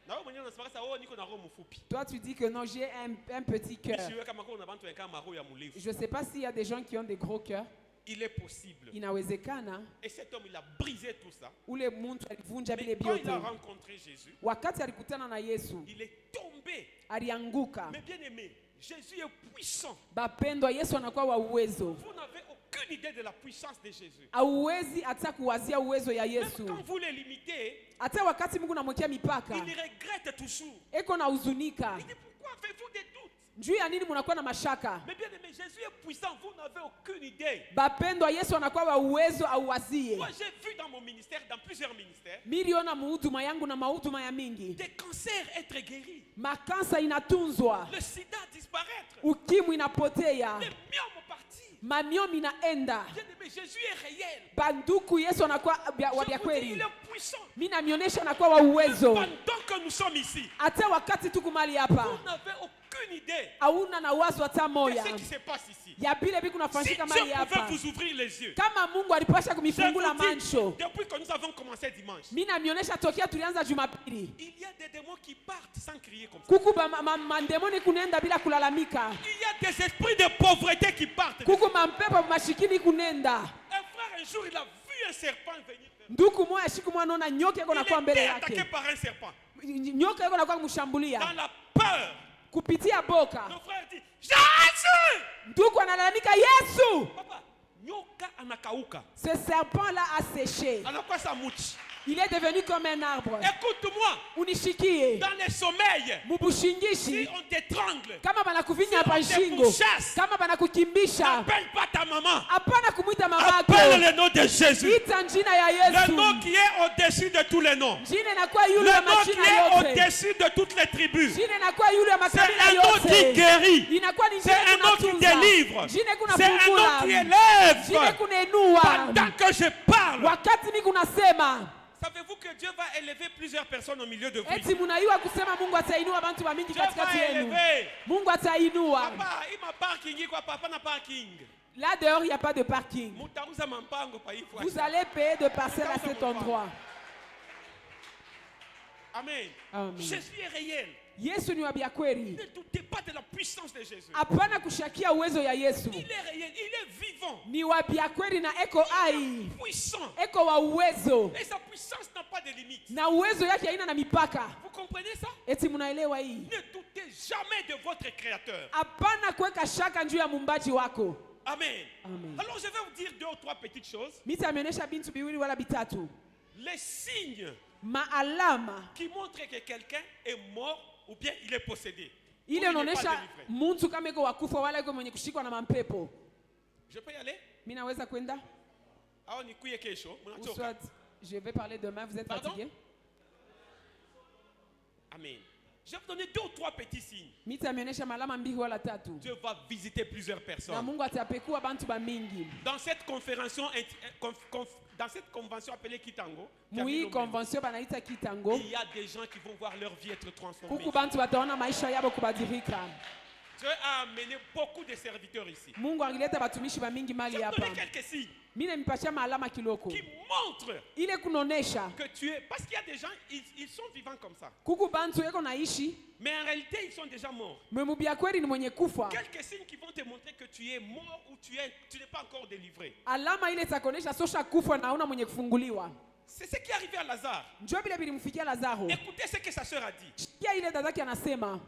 Speaker 3: Na wewe mwenyewe unasema sasa oh niko na roho mfupi.
Speaker 1: Toi, tu dis que non, j'ai un petit cœur.
Speaker 3: Mimi kama kuna bantu kama roho ya mrefu.
Speaker 1: Je ne sais pas s'il y a des gens qui ont des gros cœurs.
Speaker 3: Il est possible.
Speaker 1: Inawezekana.
Speaker 3: Et cet homme, il a brisé tout ça.
Speaker 1: Ule muntu alivunja vile
Speaker 3: Mais quand il
Speaker 1: vyote.
Speaker 3: a rencontré Jésus,
Speaker 1: Wakati alikutana na Yesu,
Speaker 3: il est tombé.
Speaker 1: alianguka.
Speaker 3: Mais bien aimé, Jésus est puissant.
Speaker 1: Bapendwa, Yesu anakuwa wa uwezo.
Speaker 3: Vous n'avez aucune idée de la puissance de Jésus.
Speaker 1: Hauwezi hata kuwazia uwezo ya
Speaker 3: Même
Speaker 1: Yesu.
Speaker 3: quand vous les limitez,
Speaker 1: Hata wakati Mungu namwekea mipaka,
Speaker 3: il regrette toujours.
Speaker 1: eko na huzunika.
Speaker 3: Il dit pourquoi avez-vous des doutes?
Speaker 1: Juu ya nini munakuwa na mashaka?
Speaker 3: Mais bien aimé, Jésus est puissant, vous n'avez aucune idée.
Speaker 1: Bapendwa, Yesu anakuwa wa uwezo au wazie.
Speaker 3: Moi j'ai vu dans mon ministère, dans plusieurs ministères,
Speaker 1: Miliona muhuduma yangu na mahuduma ya mingi,
Speaker 3: des cancers être guéris,
Speaker 1: makansa inatunzwa,
Speaker 3: le sida disparaître,
Speaker 1: ukimwi inapotea,
Speaker 3: les myomes partis.
Speaker 1: mamiomi inaenda.
Speaker 3: Bien aimé, Jésus est réel.
Speaker 1: Banduku, Yesu anakuwa wa
Speaker 3: Je
Speaker 1: vya
Speaker 3: vous dis,
Speaker 1: kweli.
Speaker 3: il est puissant.
Speaker 1: Mimi namionyesha anakuwa wa uwezo.
Speaker 3: Pendant que nous sommes ici,
Speaker 1: Hata wakati tuko mali hapa,
Speaker 3: vous n'avez aucune idée
Speaker 1: hauna na wazo hata
Speaker 3: de
Speaker 1: moya
Speaker 3: ce qui se passe ici.
Speaker 1: ya bile biku
Speaker 3: Si
Speaker 1: nafanyika
Speaker 3: Dieu
Speaker 1: mali
Speaker 3: pouvait
Speaker 1: hapa.
Speaker 3: vous ouvrir les yeux,
Speaker 1: Kama Mungu alipasha
Speaker 3: je
Speaker 1: kumifungula
Speaker 3: vous dis,
Speaker 1: macho,
Speaker 3: depuis que nous avons commencé dimanche,
Speaker 1: mimi namionyesha tokea tulianza Jumapili,
Speaker 3: il y a des démons qui partent sans crier comme ça.
Speaker 1: kuku mandemoni kunenda bila kulalamika,
Speaker 3: Il y a des esprits de pauvreté qui partent.
Speaker 1: kuku mampepo mashikini kunenda.
Speaker 3: Un frère, un jour, il a vu un serpent venir vers lui.
Speaker 1: Nduku moya siku mwana ona nyoka iko nakuwa
Speaker 3: Il
Speaker 1: mbele
Speaker 3: était attaqué
Speaker 1: yake,
Speaker 3: par un serpent.
Speaker 1: nyoka iko nakuwa
Speaker 3: Dans
Speaker 1: kumshambulia
Speaker 3: la peur,
Speaker 1: kupitia boka.
Speaker 3: le frère dit, Jésus!
Speaker 1: Nduku analalamika, Yesu,
Speaker 3: Papa, nyoka anakauka.
Speaker 1: ce serpent là a séché,
Speaker 3: Anakuwa sa mouche.
Speaker 1: il est devenu comme un arbre.
Speaker 3: Écoute-moi,
Speaker 1: Unishikie
Speaker 3: dans les sommeils, si
Speaker 1: mubushingishi,
Speaker 3: on t'étrangle,
Speaker 1: kama banakuvinya hapa
Speaker 3: Si on te
Speaker 1: shingo,
Speaker 3: pourchasse,
Speaker 1: kama banakukimbisha,
Speaker 3: n'appelle pas ta maman.
Speaker 1: hapana kumwita
Speaker 3: Appelle
Speaker 1: mamako,
Speaker 3: le nom de Jésus.
Speaker 1: ita njina ya
Speaker 3: Le nom
Speaker 1: Yesu.
Speaker 3: qui est au-dessus de tous les noms.
Speaker 1: Jina inakuwa yule
Speaker 3: Le
Speaker 1: wa
Speaker 3: nom qui
Speaker 1: majina
Speaker 3: est
Speaker 1: yote.
Speaker 3: au-dessus de toutes les tribus.
Speaker 1: Jina inakuwa yule wa
Speaker 3: C'est
Speaker 1: makabila
Speaker 3: un nom qui
Speaker 1: yote.
Speaker 3: guérit.
Speaker 1: Inakuwa ni
Speaker 3: C'est
Speaker 1: jina
Speaker 3: un nom qui
Speaker 1: kunatunza.
Speaker 3: délivre.
Speaker 1: Jina
Speaker 3: C'est un nom qui
Speaker 1: kunafungula. Jina
Speaker 3: élève.
Speaker 1: kunainua.
Speaker 3: Pendant que je parle,
Speaker 1: Wakati mimi kunasema,
Speaker 3: savez-vous que Dieu va élever plusieurs personnes au milieu de vous?
Speaker 1: eti munaiwa kusema Mungu atainua bantu wa mingi
Speaker 3: Dieu va
Speaker 1: katikati yenu.
Speaker 3: élever.
Speaker 1: Mungu atainua.
Speaker 3: Papa, il m'a parking quoi, papa n'a parking.
Speaker 1: Là dehors, il n'y a pas de parking.
Speaker 3: Mutauza mampango pa ifu.
Speaker 1: Vous allez payer de parcelles à cet endroit.
Speaker 3: Amen.
Speaker 1: Amen.
Speaker 3: Jésus est réel.
Speaker 1: Yesu ni wa bya kweli.
Speaker 3: Ne doutez pas de la puissance de Jésus.
Speaker 1: Hapana kushakia uwezo ya Yesu.
Speaker 3: Il est réel, il est vivant,
Speaker 1: Ni wa bya kweli na eko ai.
Speaker 3: puissant.
Speaker 1: Eko wa uwezo.
Speaker 3: Et sa puissance n'a pas de limite.
Speaker 1: Na uwezo yake haina na mipaka.
Speaker 3: Vous comprenez ça?
Speaker 1: Eti munaelewa hii?
Speaker 3: Ne doutez jamais de votre Créateur.
Speaker 1: Hapana kuweka shaka njuu ya muumbaji wako.
Speaker 3: Amen.
Speaker 1: Amen.
Speaker 3: Alors je vais vous dire 2 ou 3 petites choses.
Speaker 1: Mimi ameonyesha bintu biwili wala bitatu.
Speaker 3: Les signes
Speaker 1: Maalama
Speaker 3: qui montrent que quelqu'un est mort ou bien il est possédé. Ou
Speaker 1: ile
Speaker 3: il n'est pas
Speaker 1: unaonesha
Speaker 3: délivré.
Speaker 1: mtu kama iko wakufa wala iko mwenye kushikwa na mampepo.
Speaker 3: Je peux y aller?
Speaker 1: Mimi naweza kwenda?
Speaker 3: Ah, on y couille quelque
Speaker 1: Ou
Speaker 3: chose.
Speaker 1: soit je vais parler demain, vous êtes
Speaker 3: Pardon?
Speaker 1: fatigué?
Speaker 3: Amen. Je vais vous donner 2 ou 3 petits signes.
Speaker 1: Mimi ameonyesha malama mbili wala tatu.
Speaker 3: Dieu va visiter plusieurs
Speaker 1: Na
Speaker 3: personnes.
Speaker 1: Mungu atapekua bantu ba mingi.
Speaker 3: Dans cette dans cette convention appelée Kitango, qui a mis
Speaker 1: Mui
Speaker 3: le même,
Speaker 1: convention banaita Kitango.
Speaker 3: il y a des gens qui vont voir leur vie être transformée.
Speaker 1: Kuku bantu wataona maisha yabo kubadilika.
Speaker 3: Dieu a amené beaucoup de serviteurs ici.
Speaker 1: Mungu angileta batumishi ba mingi
Speaker 3: Je
Speaker 1: mali
Speaker 3: vais vous
Speaker 1: hapa.
Speaker 3: donner quelques signes
Speaker 1: Mimi nimpashia malama kiloko.
Speaker 3: qui montrent
Speaker 1: Ile kunonesha
Speaker 3: que tu es... Parce qu'il y a des gens, ils sont vivants comme ça.
Speaker 1: kuku bantu yeko naishi,
Speaker 3: Mais en réalité, ils sont déjà morts.
Speaker 1: mwemubia kweli ni mwenye kufa.
Speaker 3: Quelques signes qui vont te montrer que tu es mort ou tu n'es pas encore délivré.
Speaker 1: Alama ile itakonesha sosha kufa na hauna mwenye kufunguliwa.
Speaker 3: C'est ce qui est arrivé à Lazare.
Speaker 1: Njoo vile bilimfikia Lazaro.
Speaker 3: Écoutez ce que sa sœur a dit.
Speaker 1: Sikia ile dadaki anasema.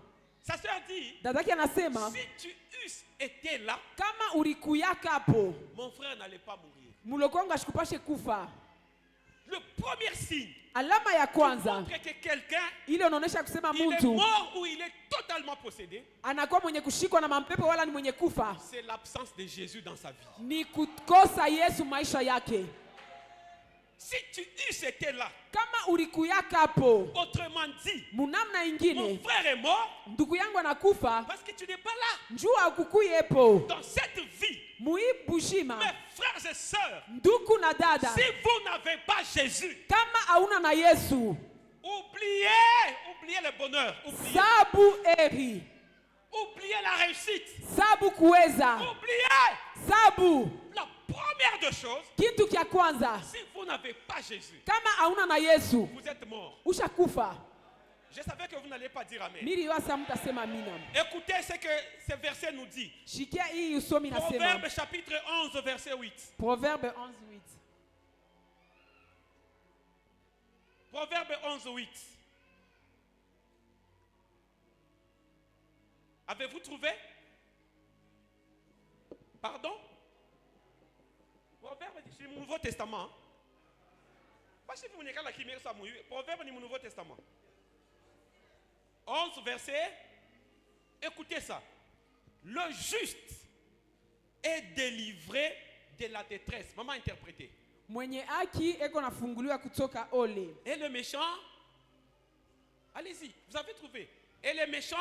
Speaker 3: Sa sœur dit,
Speaker 1: Dadaki anasema,
Speaker 3: si tu eusses été là,
Speaker 1: kama ulikuyaka hapo,
Speaker 3: mon frère n'allait pas mourir.
Speaker 1: mulokongo ashikupashe kufa.
Speaker 3: Le premier signe
Speaker 1: Alama ya kwanza
Speaker 3: montre que quelqu'un,
Speaker 1: ile unaonesha kusema
Speaker 3: il est
Speaker 1: mtu
Speaker 3: mort ou il est totalement possédé,
Speaker 1: anakuwa mwenye kushikwa na mampepo wala ni mwenye kufa,
Speaker 3: c'est l'absence de Jésus dans sa vie.
Speaker 1: ni kukosa Yesu maisha yake.
Speaker 3: Si tu eusses été là,
Speaker 1: Kama ulikuyaka hapo,
Speaker 3: autrement dit,
Speaker 1: munamna
Speaker 3: mon
Speaker 1: ingine
Speaker 3: frère est mort
Speaker 1: ndugu yangu anakufa,
Speaker 3: parce que tu n'es pas là.
Speaker 1: njua ukukuyepo
Speaker 3: Dans cette vie,
Speaker 1: mui bushima.
Speaker 3: mes frères et sœurs,
Speaker 1: Ndugu na dada,
Speaker 3: si vous n'avez pas Jésus,
Speaker 1: kama hauna na Yesu,
Speaker 3: oubliez le bonheur,
Speaker 1: sabu eri,
Speaker 3: oubliez la réussite,
Speaker 1: sabu kuweza,
Speaker 3: oubliez
Speaker 1: sabu
Speaker 3: la première des choses.
Speaker 1: kitu kya kwanza.
Speaker 3: Si vous n'avez pas Jésus,
Speaker 1: Kama hauna na Yesu,
Speaker 3: vous êtes mort.
Speaker 1: ushakufa.
Speaker 3: Je savais que vous n'allez pas dire amen.
Speaker 1: Niliwasa mtasema amina.
Speaker 3: Écoutez ce que ce verset nous dit.
Speaker 1: Shikia hii usomi nasema.
Speaker 3: Proverbe chapitre 11 verset 8.
Speaker 1: Proverbe 11:8.
Speaker 3: Proverbe 11:8. Avez-vous trouvé? Pardon? C'est le Nouveau Testament. Proverbe du Nouveau Testament. 11 verset. Écoutez ça. Le juste est délivré de la détresse. Maman interprété. Et le méchant, allez-y, vous avez trouvé. Et le méchant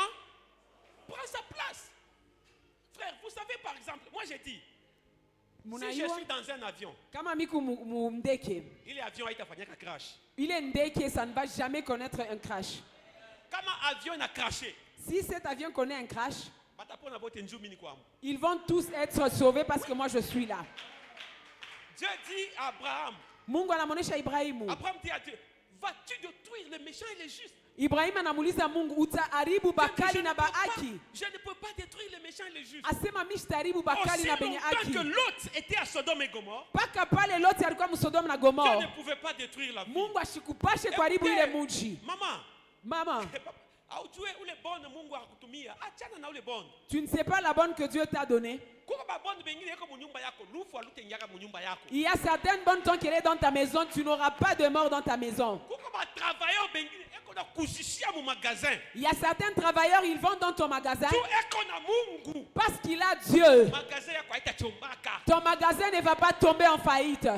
Speaker 3: prend sa place. Frère, vous savez par exemple, moi j'ai dit, si je suis dans un avion, il est avion, il crash.
Speaker 2: Il est ndeke, ça ne va jamais connaître un crash.
Speaker 3: Quand un avion a craché,
Speaker 2: si cet avion connaît un crash, ils vont tous être sauvés parce que moi je suis là.
Speaker 3: Dieu dit à Abraham,
Speaker 2: Abraham
Speaker 3: dit à Dieu, vas-tu détruire les méchants et les justes?
Speaker 2: Ibrahim anamuliza Mungu utaharibu bakali na baaki.
Speaker 3: Je ne peux pas détruire les méchants et les justes.
Speaker 2: Asema mistaharibu bakali na benye haki.
Speaker 3: Que Lot était à Sodome et Gomorrhe.
Speaker 2: Paka pale Lot alikuwa Sodome na Gomorre.
Speaker 3: Dieu ne pouvait pas détruire la ville.
Speaker 2: Mungu ashikupashe kuharibu ile mji. Mama. Tu ne sais pas la bonne que Dieu t'a donnée. Il y a certaines bonnes temps qu'elle est dans ta maison, tu n'auras pas de mort dans ta maison. Il y a certains travailleurs, ils vont dans ton magasin parce qu'il a Dieu. Ton magasin ne va pas tomber en faillite.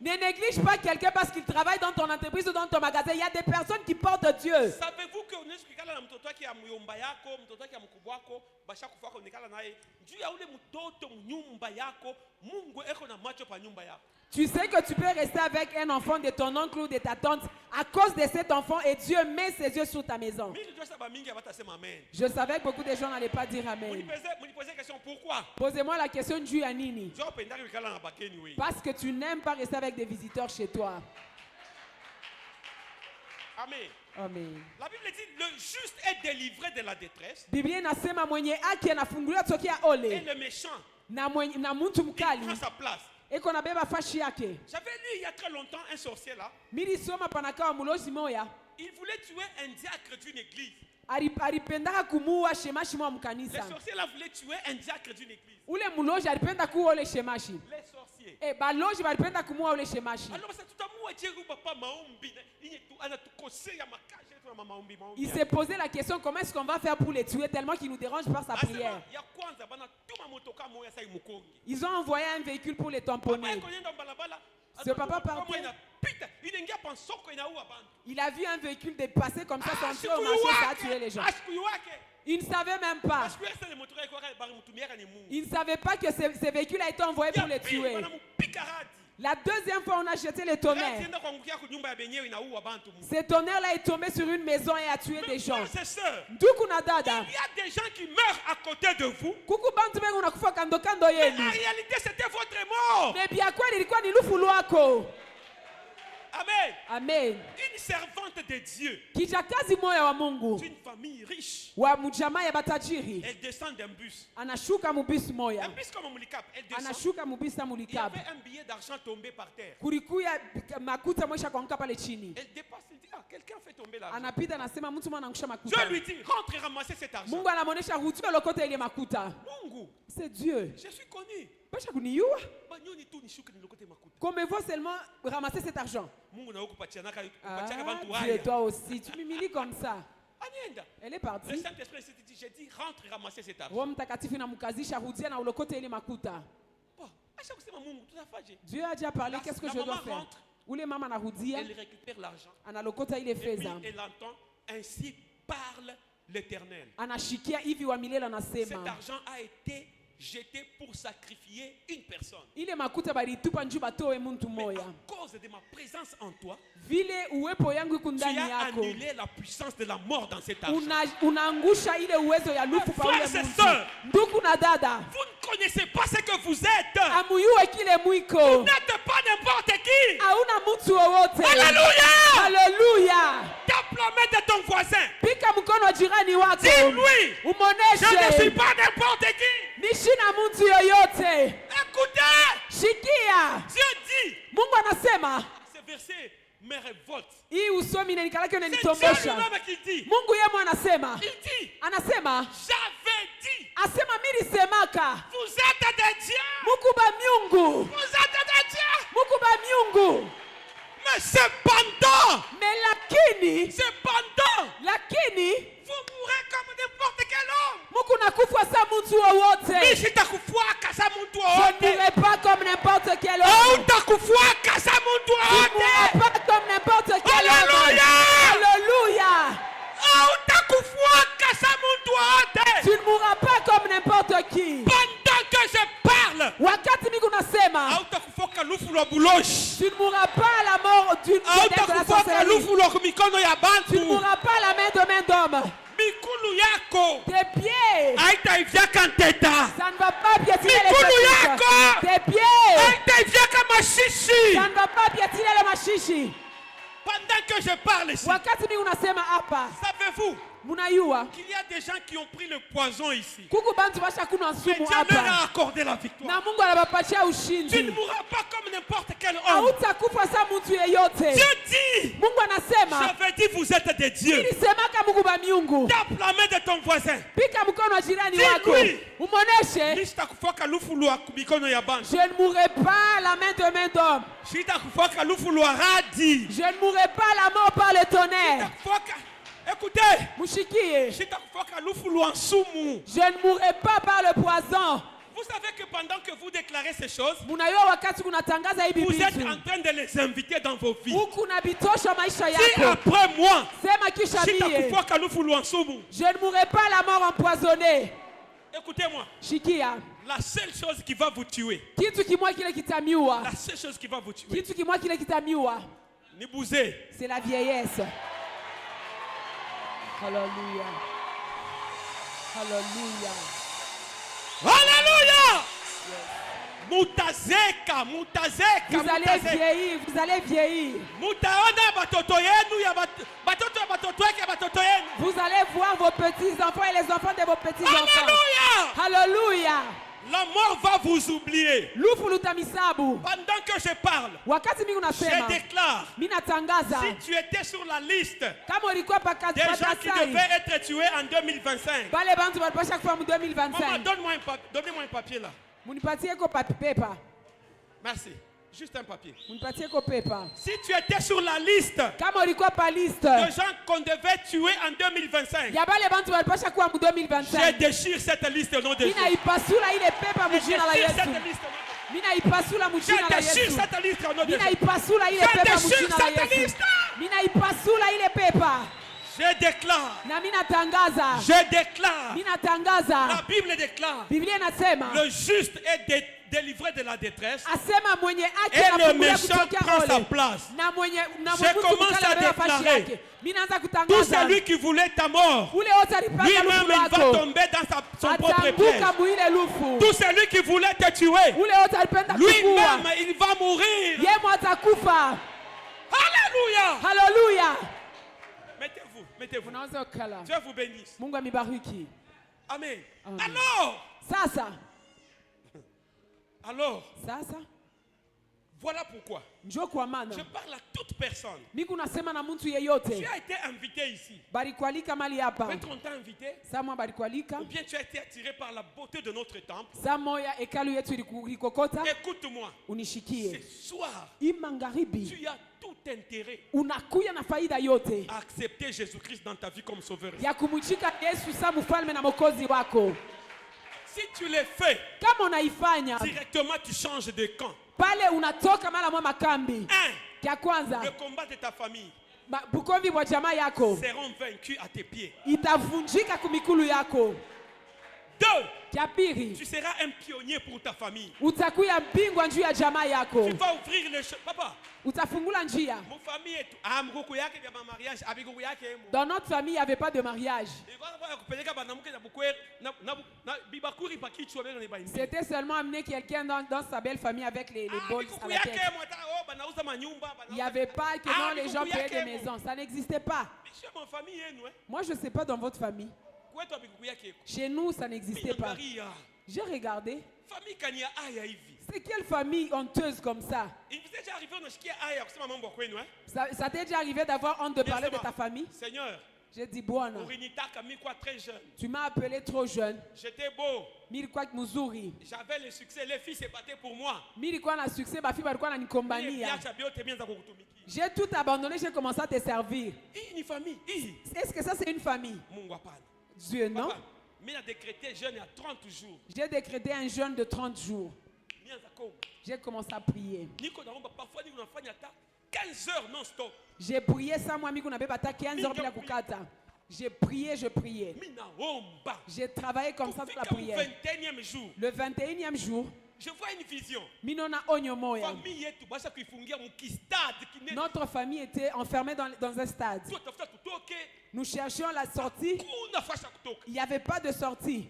Speaker 2: Ne néglige pas quelqu'un parce qu'il travaille dans ton entreprise ou dans ton magasin. Il y a des personnes qui portent Dieu.
Speaker 3: Savez-vous que
Speaker 2: tu sais que tu peux rester avec un enfant de ton oncle ou de ta tante à cause de cet enfant et Dieu met ses yeux sur ta maison. Je savais que beaucoup de gens n'allaient pas dire Amen.
Speaker 3: Pourquoi?
Speaker 2: Posez-moi la question du Anini. Parce que tu n'aimes pas rester avec des visiteurs chez toi.
Speaker 3: Amen.
Speaker 2: Amen.
Speaker 3: La Bible dit le juste est délivré de la détresse.
Speaker 2: Et
Speaker 3: le méchant
Speaker 2: il
Speaker 3: prend sa place.
Speaker 2: J'avais
Speaker 3: lu il y a très longtemps un sorcier là. Il voulait tuer un diacre d'une église. Le sorcier là voulait tuer un diacre d'une église. Les sorciers.
Speaker 2: Il s'est posé la question comment est-ce qu'on va faire pour les tuer tellement qu'ils nous dérangent par sa prière. Ils ont envoyé un véhicule pour les tamponner. Ce papa partait. Il a vu un véhicule dépasser comme ça, s'entrer au marché, ça a tué les gens. Il ne savait même pas. Il ne savait pas que ce véhicule a été envoyé pour les tuer. La deuxième fois, on a jeté le tonnerre. Ce tonnerre-là est tombé sur une maison et a tué des gens.
Speaker 3: Il y
Speaker 2: a
Speaker 3: des gens qui meurent à côté de vous.
Speaker 2: Mais
Speaker 3: en réalité, c'était votre mort. Amen.
Speaker 2: Amen.
Speaker 3: Une servante de Dieu.
Speaker 2: D'une
Speaker 3: famille riche.
Speaker 2: Elle
Speaker 3: descend d'un bus.
Speaker 2: Un bus comme
Speaker 3: Mulikap. Elle descend. Il y avait un billet d'argent tombé par terre. Elle dépasse. Elle dit, quelqu'un fait tomber l'argent. Dieu lui dit, rentre et ramasser cet argent.
Speaker 2: C'est Dieu.
Speaker 3: Je suis connu.
Speaker 2: Comme il faut seulement ramasser cet argent. Dieu, toi aussi, tu m'humilies comme ça. Elle est partie.
Speaker 3: Le Saint-Esprit s'est dit, j'ai dit, rentre et ramasser cet argent.
Speaker 2: Dieu a déjà parlé, qu'est-ce que je dois faire?
Speaker 3: Elle récupère l'argent. Et puis elle entend, ainsi parle l'Éternel. Cet argent a été jeté pour sacrifier une personne. Mais à cause de ma présence en toi, tu as annulé la puissance de la mort dans cet argent. Frères et sœurs, vous ne connaissez pas ce que vous êtes. Vous n'êtes pas n'importe qui. Alléluia.
Speaker 2: Alléluia.
Speaker 3: Tape la main de ton voisin. Dis-lui, je ne suis pas n'importe qui.
Speaker 2: Écoutez.
Speaker 3: Dieu dit. Ce verset me révolte. C'est Dieu lui-même qui dit. Il dit, j'avais
Speaker 2: Anasema mimi semaka.
Speaker 3: Vous êtes des dieux.
Speaker 2: Mukuba miungu.
Speaker 3: Vous êtes des dieux.
Speaker 2: Mukuba miungu.
Speaker 3: Mais cependant.
Speaker 2: Mais lakini.
Speaker 3: Cependant.
Speaker 2: Lakini.
Speaker 3: Vous mourrez comme n'importe quel homme.
Speaker 2: Muku nakufa sa mtu wowote.
Speaker 3: Mimi sitakufuaka sa mtu
Speaker 2: wowote. Je ne mourrai pas comme n'importe quel homme.
Speaker 3: Hautakufuaka sa mtu wowote.
Speaker 2: Je ne mourrai pas comme n'importe quel homme.
Speaker 3: Alléluia.
Speaker 2: Alléluia.
Speaker 3: Hautakufuaka sa mtu wowote.
Speaker 2: Tu ne mourras pas comme n'importe qui.
Speaker 3: Pendant que je parle.
Speaker 2: Wakati mimi kunasema.
Speaker 3: Hautakufuaka lufu lwa buloshi.
Speaker 2: Tu ne mourras pas la mort d'une de la sorcellerie.
Speaker 3: Lufu lwa mikono ya bantu.
Speaker 2: Tu ne mourras pas la main de main d'homme.
Speaker 3: Mikulu yako.
Speaker 2: Tes pieds.
Speaker 3: Haitaivyaka nteta.
Speaker 2: Ça ne va pas piétiner les
Speaker 3: Mikulu yako.
Speaker 2: Tes pieds.
Speaker 3: Haitaivyaka mashishi.
Speaker 2: Ça ne va pas piétiner les mashishi.
Speaker 3: Pendant que je parle ici.
Speaker 2: Wakati mimi unasema hapa.
Speaker 3: Savez-vous?
Speaker 2: Munayua.
Speaker 3: Qu'il y a des gens qui ont pris le poison ici.
Speaker 2: Kuku bantu basha kuna sumu
Speaker 3: hapa. Dieu leur a accordé la victoire.
Speaker 2: Na Mungu anabapatia ushindi.
Speaker 3: Tu ne mourras pas comme n'importe quel homme.
Speaker 2: Hautakufa sa mtu yeyote.
Speaker 3: Dieu dit.
Speaker 2: Mungu anasema.
Speaker 3: J'avais dit vous êtes des dieux.
Speaker 2: Nilisemaka Mungu ba miungu.
Speaker 3: Tape la main de ton voisin.
Speaker 2: Pika mkono wa jirani wako. Umoneshe.
Speaker 3: Nitakufuaka lufu lwa mikono ya bantu.
Speaker 2: Je ne mourrai pas la main de main d'homme.
Speaker 3: Nitakufuaka lufu lwa radi.
Speaker 2: Je ne mourrai pas la mort par le tonnerre.
Speaker 3: Écoutez,
Speaker 2: je
Speaker 3: ne
Speaker 2: mourrai pas par le poison.
Speaker 3: Vous savez que pendant que vous déclarez ces choses,
Speaker 2: vous êtes
Speaker 3: en train de les inviter dans vos vies.
Speaker 2: Si
Speaker 3: après moi,
Speaker 2: je ne mourrai pas la mort empoisonnée.
Speaker 3: Écoutez-moi. La seule chose qui va vous tuer. La seule chose qui va vous tuer.
Speaker 2: C'est la vieillesse. Alléluia. Alléluia.
Speaker 3: Alléluia.
Speaker 2: Yes.
Speaker 3: Mutazeka.
Speaker 2: Vous allez vieillir, vous allez vieillir. Vous allez voir vos petits-enfants et les enfants de vos petits-enfants.
Speaker 3: Alléluia.
Speaker 2: Alléluia.
Speaker 3: La mort va vous oublier.
Speaker 2: Pendant
Speaker 3: que je parle, je déclare, si tu étais sur la liste des gens qui devaient être tués en 2025, maman, donnez-moi un papier là. Merci. Juste un papier. Si tu étais sur la liste de gens qu'on devait tuer en 2025, je déchire cette liste au nom de Jésus. Je déchire cette liste au nom de Jésus. Je déclare. La Bible déclare. Le juste est délivré de la détresse. Et le méchant prend sa place. Je commence à déclarer. Tout celui qui voulait ta mort, lui-même il va tomber dans son propre piège. Tout celui qui voulait te tuer, lui-même il va mourir. Alléluia.
Speaker 2: Alléluia.
Speaker 3: Mettez-vous. Dieu vous bénisse. Amen. Alors, voilà pourquoi je parle à toute personne. Tu as été invité ici. Peut-être on t'a invité, ou bien tu as été attiré par la beauté de notre temple. Écoute-moi. Ce soir, tu as tout intérêt à accepter Jésus-Christ dans ta vie comme sauveur. Si tu le fais, directement tu changes de camp. Le combat de ta famille seront vaincus à tes pieds. 2. Tu seras un pionnier pour ta famille. Tu vas ouvrir le chemin. Papa.
Speaker 2: Dans notre famille, il n'y avait pas de mariage. C'était seulement amener quelqu'un dans sa belle famille avec les bols à la tête. Il n'y avait pas que non, les gens payaient des maisons. Ça n'existait pas. Moi, je ne sais pas dans votre famille. Chez nous, ça n'existait pas. J'ai regardé. C'est quelle famille honteuse comme ça? Ça t'est déjà arrivé d'avoir honte de parler de ta famille?
Speaker 3: Seigneur,
Speaker 2: J'ai dit Bwana.
Speaker 3: Très jeune.
Speaker 2: Tu m'as appelé trop jeune.
Speaker 3: J'étais beau.
Speaker 2: J'avais
Speaker 3: le succès, les filles se battaient pour moi.
Speaker 2: J'ai tout abandonné, j'ai commencé à te servir.
Speaker 3: Une famille.
Speaker 2: Est-ce que ça c'est une famille? Dieu, non?
Speaker 3: Mais il a décrété jeûne à 30 jours.
Speaker 2: J'ai décrété un jeûne de 30 jours. J'ai commencé à prier.
Speaker 3: 15 heures non-stop.
Speaker 2: J'ai prié ça, moi, 15 heures bila kukata. J'ai prié, je priais. J'ai travaillé comme ça toute la prière. Le 21e jour,
Speaker 3: je vois une vision.
Speaker 2: Notre famille était enfermée dans un stade. Nous cherchions la sortie. Il n'y avait pas de sortie.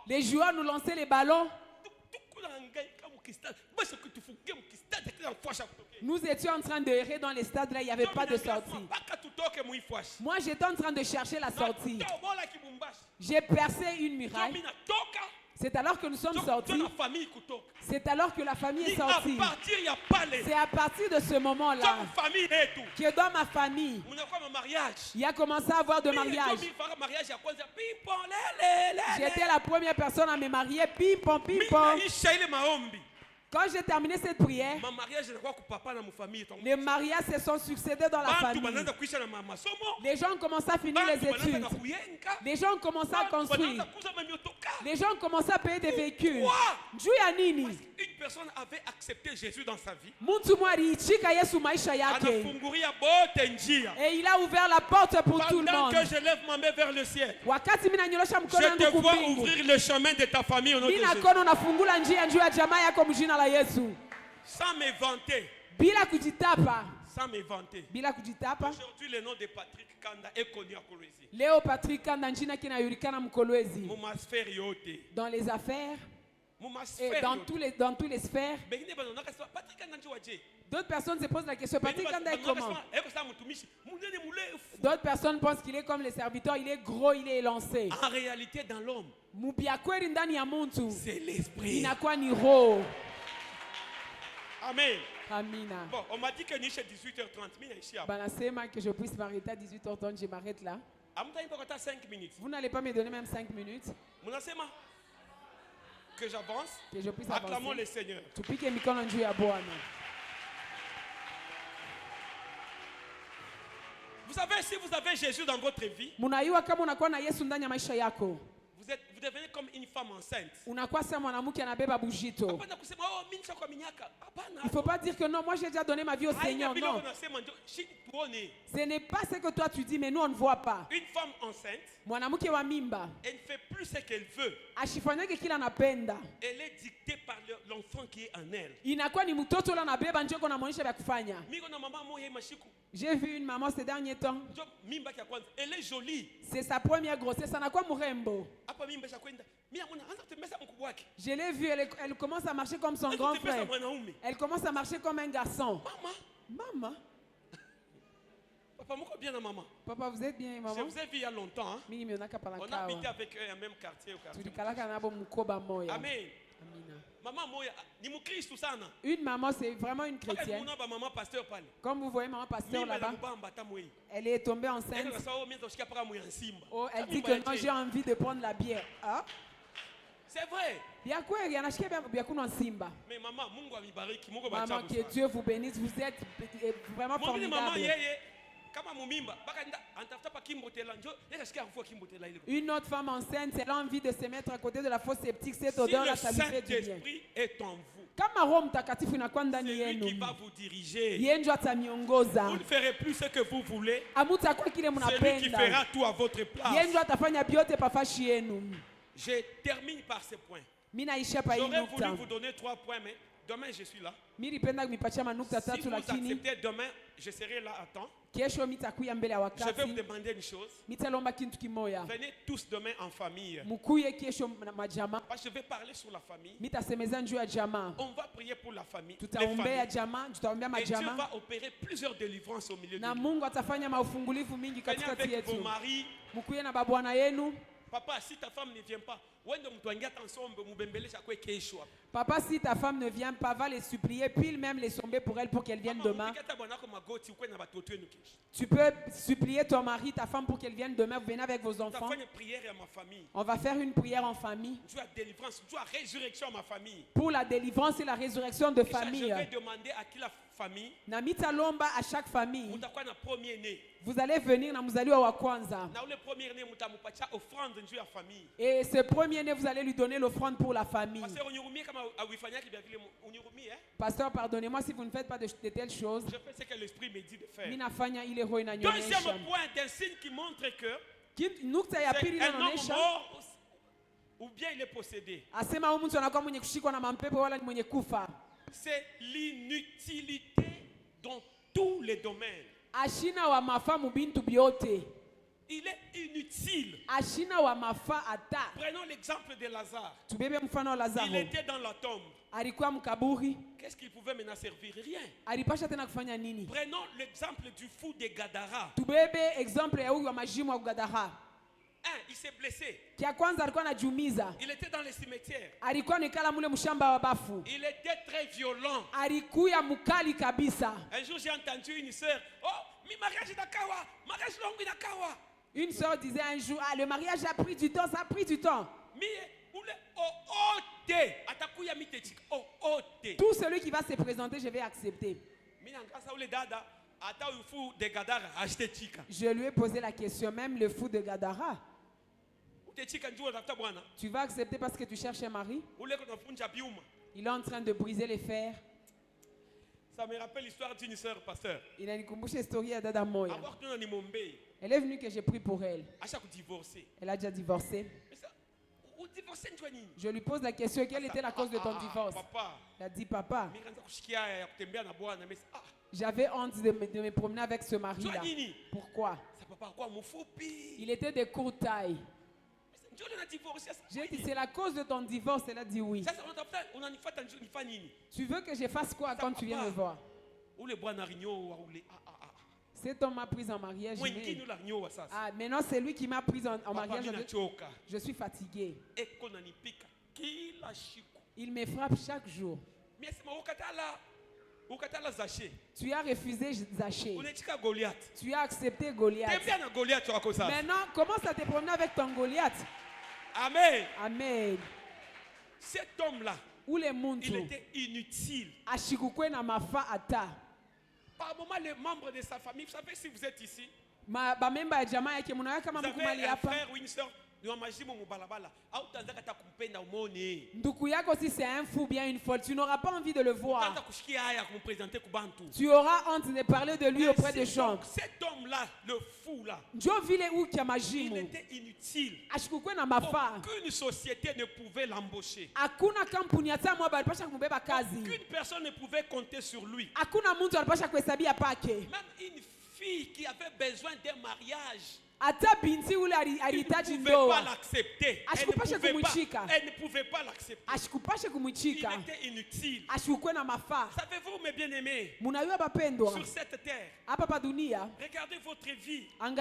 Speaker 2: Les joueurs nous lançaient les ballons. Nous étions en train de errer dans les stades là, il n'y avait pas de sortie. Moi j'étais en train de chercher la sortie. J'ai percé une muraille. C'est alors que nous sommes sortis. C'est alors que la famille est sortie. C'est à partir de ce moment-là que dans ma famille, il a commencé à avoir de mariage. J'étais la première personne à me marier. Pim-pom, pim-pom. Quand j'ai terminé cette prière, les mariages se sont succédés dans la famille. Les gens ont commencé à finir les études. Les gens ont commencé à construire. Les gens ont commencé à payer des véhicules.
Speaker 3: Une personne avait accepté Jésus dans sa vie.
Speaker 2: Et il a ouvert la porte pour tout le monde.
Speaker 3: Pendant que je lève ma main vers le ciel, je te vois ouvrir le chemin de ta famille au nom de Jésus. Sans me vanter. Sans me vanter. Aujourd'hui, le nom de Patrick Kanda est connu à Kolwezi.
Speaker 2: Léo Patrick Kanda njina kinajulikana Mkolwezi.
Speaker 3: Dans les affaires.
Speaker 2: Et dans tous les sphères. D'autres personnes se posent la question, Patrick Kanda est comment? D'autres personnes pensent qu'il est comme les serviteurs, il est gros, il est élancé.
Speaker 3: En réalité, dans l'homme,
Speaker 2: c'est
Speaker 3: l'esprit.
Speaker 2: Amen. Amina.
Speaker 3: Bon, on m'a dit que niche est 18h30.
Speaker 2: Banasema que je puisse m'arrêter à 18h30, je m'arrête là. Vous n'allez pas me donner même 5 minutes.
Speaker 3: Que j'avance.
Speaker 2: Que je puisse
Speaker 3: acclamons
Speaker 2: avancer.
Speaker 3: le Seigneur.
Speaker 2: Tupike mikono juu ya Bwana.
Speaker 3: Vous savez, si vous avez Jésus dans votre vie,
Speaker 2: munajua kama unakuwa na Yesu ndani ya maisha yako,
Speaker 3: vous devenez comme une femme enceinte.
Speaker 2: Unakuwa sasa mwanamke anabeba bujito. Il ne faut pas dire que non, moi j'ai déjà donné ma vie au Seigneur. Non. Ce n'est pas ce que toi tu dis, mais nous on ne voit pas.
Speaker 3: Une femme enceinte,
Speaker 2: mwanamke wa mimba,
Speaker 3: elle ne fait plus ce qu'elle veut.
Speaker 2: Ashifanyake kila anapenda.
Speaker 3: Elle est dictée par l'enfant qui est en elle.
Speaker 2: Inakuwa ni mtoto ule anabeba njoo kuna muonyesha vya kufanya. J'ai vu une maman ces derniers temps.
Speaker 3: Elle est jolie.
Speaker 2: C'est sa première grossesse, anakuwa mrembo. Je l'ai vue, elle commence à marcher comme son grand frère. Elle commence à marcher comme un garçon. Maman. Papa, vous êtes bien, maman?
Speaker 3: Je vous ai vu il y a longtemps. Hein? On a habité avec eux dans le même quartier. Amen.
Speaker 2: Une maman, c'est vraiment une chrétienne. Comme vous voyez, maman pasteur là-bas, elle est tombée enceinte. Oh, elle dit que non, j'ai envie de prendre la bière. Ah?
Speaker 3: C'est vrai.
Speaker 2: Mais maman, que Dieu vous bénisse, vous êtes vraiment formidable. Une autre femme enceinte, elle a envie de se mettre à côté de la fosse septique. Cette odeur là, ça lui fait du bien.
Speaker 3: Est en vous.
Speaker 2: C'est
Speaker 3: lui qui va vous diriger.
Speaker 2: Vous
Speaker 3: ne ferez plus ce que vous voulez. C'est lui qui fera tout à votre place. Je termine par ces points. J'aurais voulu vous donner 3 points, mais demain je suis là. Si vous acceptez demain, je serai là à temps. Je vais vous demander une chose. Venez tous demain en famille. Parce que je vais parler sur la famille. On va prier pour la famille. Et Dieu va opérer plusieurs délivrances au milieu de nous. Venez avec vos maris. Papa, si ta femme ne vient pas,
Speaker 2: Papa, si ta femme ne vient pas, va les supplier, puis même les somber pour elle pour qu'elle vienne demain. Tu peux supplier ton mari, ta femme pour qu'elle vienne demain. Vous venez avec vos enfants. On va faire une prière en famille. Pour la délivrance et la résurrection de famille.
Speaker 3: Je vais demander à qui la famille.
Speaker 2: Namita lomba à chaque famille. Vous allez venir na muzaliwa wa kwanza. Et ce premier-né, vous allez lui donner l'offrande pour la famille. Pasteur, pardonnez-moi si vous ne faites pas de telles choses.
Speaker 3: Je fais ce que l'esprit me dit de faire.
Speaker 2: Deuxième
Speaker 3: point d'un signe qui montre que
Speaker 2: c'est
Speaker 3: un homme mort ou bien il est possédé. C'est l'inutilité dans tous les domaines. Il est inutile. Prenons l'exemple de Lazare. Il était dans la tombe. Qu'est-ce qu'il pouvait maintenant servir? Rien. Prenons l'exemple du fou de Gadara. Il s'est blessé. Il était dans les cimetières. Il était très violent. Un jour j'ai entendu une sœur. Oh, mi mariage d'Akawa. Mariage longue d'Akawa.
Speaker 2: Une sœur disait un jour, le mariage a pris du temps, ça a pris du temps. Tout celui qui va se présenter, je vais accepter. Je lui ai posé la question, même le fou de Gadara. Tu vas accepter parce que tu cherches un mari? Il est en train de briser les fers.
Speaker 3: Ça me rappelle l'histoire d'une sœur, pasteur.
Speaker 2: Elle est venue que j'ai pris pour elle. Elle a déjà divorcé. Je lui pose la question, quelle était la cause de ton divorce? Elle a dit, papa, j'avais honte de me promener avec ce mari-là. Pourquoi? Il était de courte taille. J'ai dit, c'est la cause de ton divorce. Elle a dit oui. Tu veux que je fasse quoi quand tu viens me voir? Cet homme m'a prise en mariage. Ah, maintenant c'est lui qui m'a prise en mariage. Je suis fatigué. Il me frappe chaque jour. Tu as refusé Zaché. Tu as accepté Goliath. Maintenant, commence à te promener avec ton Goliath.
Speaker 3: Amen.
Speaker 2: Amen.
Speaker 3: Cet homme-là, il était inutile. Par moment, les membres de sa famille, vous savez, si vous êtes ici, vous avez un frère ou une soeur.
Speaker 2: Nduku yako si c'est un fou bien une folle, tu n'auras pas envie de le voir. Tu auras honte de parler de lui auprès des gens.
Speaker 3: Cet homme-là, le fou là,
Speaker 2: il
Speaker 3: était inutile. Aucune société ne pouvait l'embaucher. Aucune personne ne pouvait compter sur lui. Même une fille qui avait besoin d'un mariage, elle ne pouvait pas l'accepter. Elle ne pouvait pas l'accepter. Il était inutile. Savez-vous, mes bien-aimés, sur cette terre, regardez votre vie. Par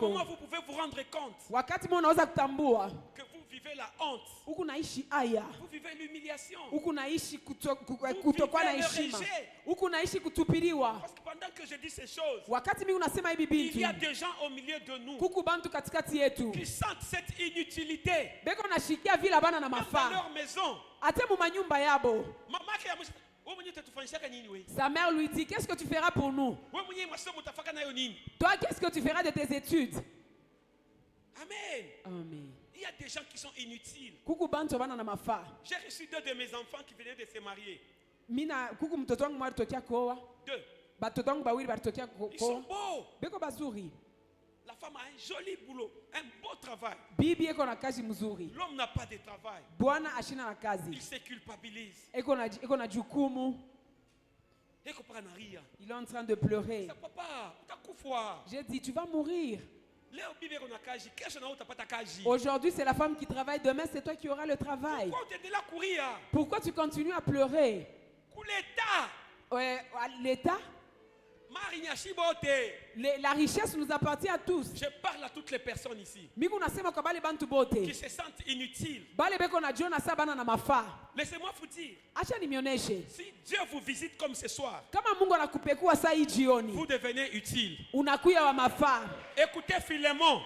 Speaker 3: moment, vous pouvez vous rendre compte que vous vivez la honte. Vous vivez l'humiliation. Vous vivez le rejet. Parce que pendant que je dis ces choses, il y a des gens au milieu de nous qui sentent cette inutilité. Même dans leur maison.
Speaker 2: Sa mère lui dit, qu'est-ce que tu feras pour nous? Toi, qu'est-ce que tu feras de tes études?
Speaker 3: Amen.
Speaker 2: Amen.
Speaker 3: Il y a des gens qui sont inutiles.
Speaker 2: J'ai
Speaker 3: reçu 2 de mes enfants qui venaient de se marier. 2. Ils sont beaux. La femme a un joli boulot, un beau travail. L'homme n'a pas de travail. Il se culpabilise.
Speaker 2: Il est en train de pleurer.
Speaker 3: Papa,
Speaker 2: j'ai dit, tu vas mourir. Aujourd'hui, c'est la femme qui travaille. Demain, c'est toi qui auras le travail. Pourquoi tu continues à pleurer?
Speaker 3: L'État.
Speaker 2: L'État? La richesse nous appartient à tous.
Speaker 3: Je parle à toutes les personnes ici
Speaker 2: qui
Speaker 3: se sentent inutiles. Laissez-moi vous dire, si Dieu vous visite comme ce soir, vous devenez utile. Écoutez Philémon.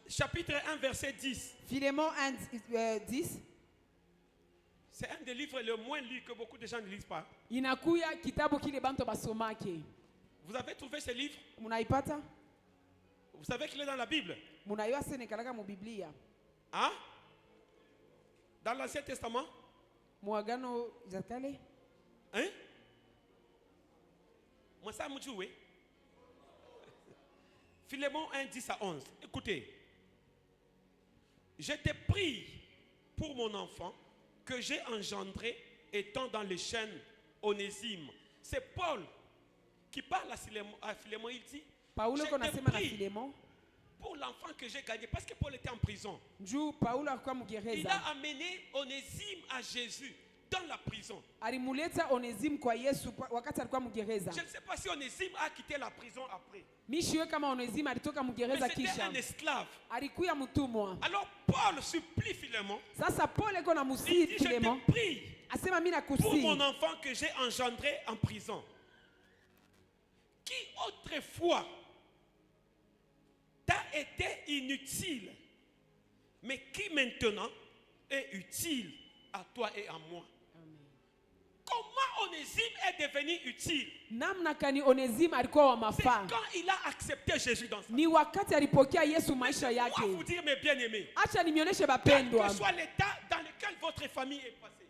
Speaker 3: Chapitre 1, verset 10.
Speaker 2: Philémon 1, 10.
Speaker 3: C'est un des livres le moins lus que beaucoup de gens ne lisent pas. Vous avez trouvé ce livre? Vous savez qu'il est dans la Bible? Hein? Dans l'Ancien Testament? Hein? Moi ça m'a joué. Philémon 1, 10 à 11. Écoutez. Je t'ai pris pour mon enfant que j'ai engendré étant dans les chaînes Onésime. C'est Paul qui parle à Philémon. Il dit, je t'ai pris pour l'enfant que j'ai gagné. Parce que Paul était en prison. Il a amené Onésime à Jésus dans la prison. Je ne sais pas si Onésime a quitté la prison après. Mais c'était un esclave. Alors Paul supplie Philémon. Il dit, je te prie pour mon enfant que j'ai engendré en prison, qui autrefois t'a été inutile, mais qui maintenant est utile à toi et à moi. Comment Onésime est devenu utile? C'est quand il a accepté Jésus dans sa vie. Moi vous dire mes bien-aimés, quel que soit l'état dans lequel votre famille est passée,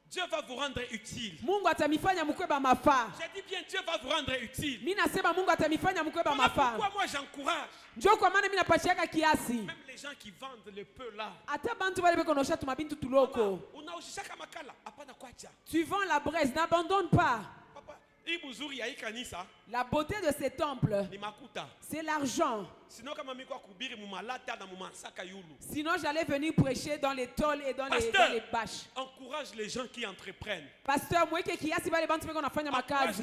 Speaker 3: Dieu va vous rendre utile. J'ai dit bien, Dieu va vous rendre utile. Voilà pourquoi moi j'encourage même les gens qui vendent le peu là.
Speaker 2: Tu vends la braise, n'abandonne pas. La beauté de ces temples, c'est l'argent. Sinon j'allais venir prêcher dans les tôles et dans les bâches.
Speaker 3: Encourage les gens qui entreprennent.
Speaker 2: Pasteur,
Speaker 3: encourage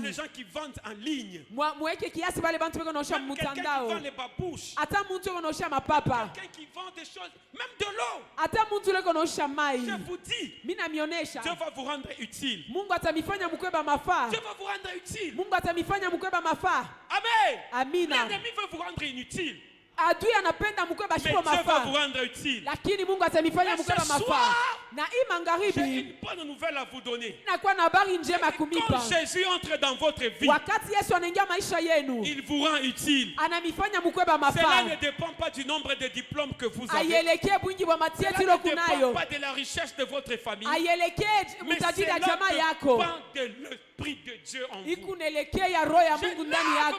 Speaker 3: les gens qui vendent en ligne.
Speaker 2: Quelqu'un qui
Speaker 3: vend les babouches. Quelqu'un qui vend des choses, même de l'eau. Je vous dis, Dieu va vous rendre utile. Dieu va vous rendre utile. Amen. L'ennemi veut vous rendre inutile. Mais Dieu va vous rendre utile. J'ai une bonne nouvelle à vous donner. Quand Jésus entre dans votre vie, il vous rend utile. Cela ne dépend pas du nombre de diplômes que vous avez. Cela ne dépend pas de la richesse de votre famille. Mais cela dépend de l'Esprit de Dieu en vous. Je lève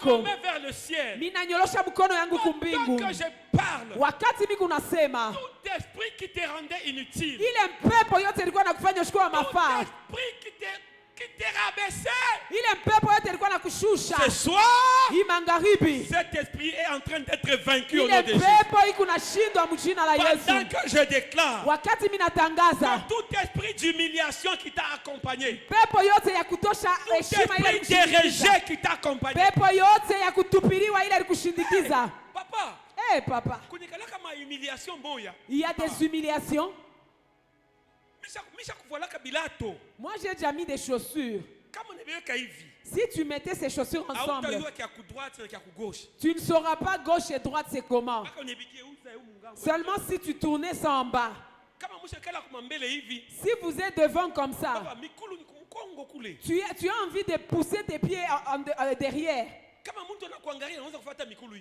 Speaker 3: ma main vers le ciel. Pendant que je parle, tout esprit qui te rendait inutile, tout esprit qui te rabaissait, ce soir, cet esprit est en train d'être vaincu au nom de Jésus. Pendant que je déclare que tout esprit d'humiliation qui t'a accompagné, tout esprit de rejet qui t'a accompagné,
Speaker 2: Papa, il y a des humiliations. Moi j'ai déjà mis des chaussures. Si tu mettais ces chaussures ensemble, tu ne sauras pas gauche et droite c'est comment. Seulement si tu tournais ça en bas. Si vous êtes devant comme ça, tu as envie de pousser tes pieds derrière.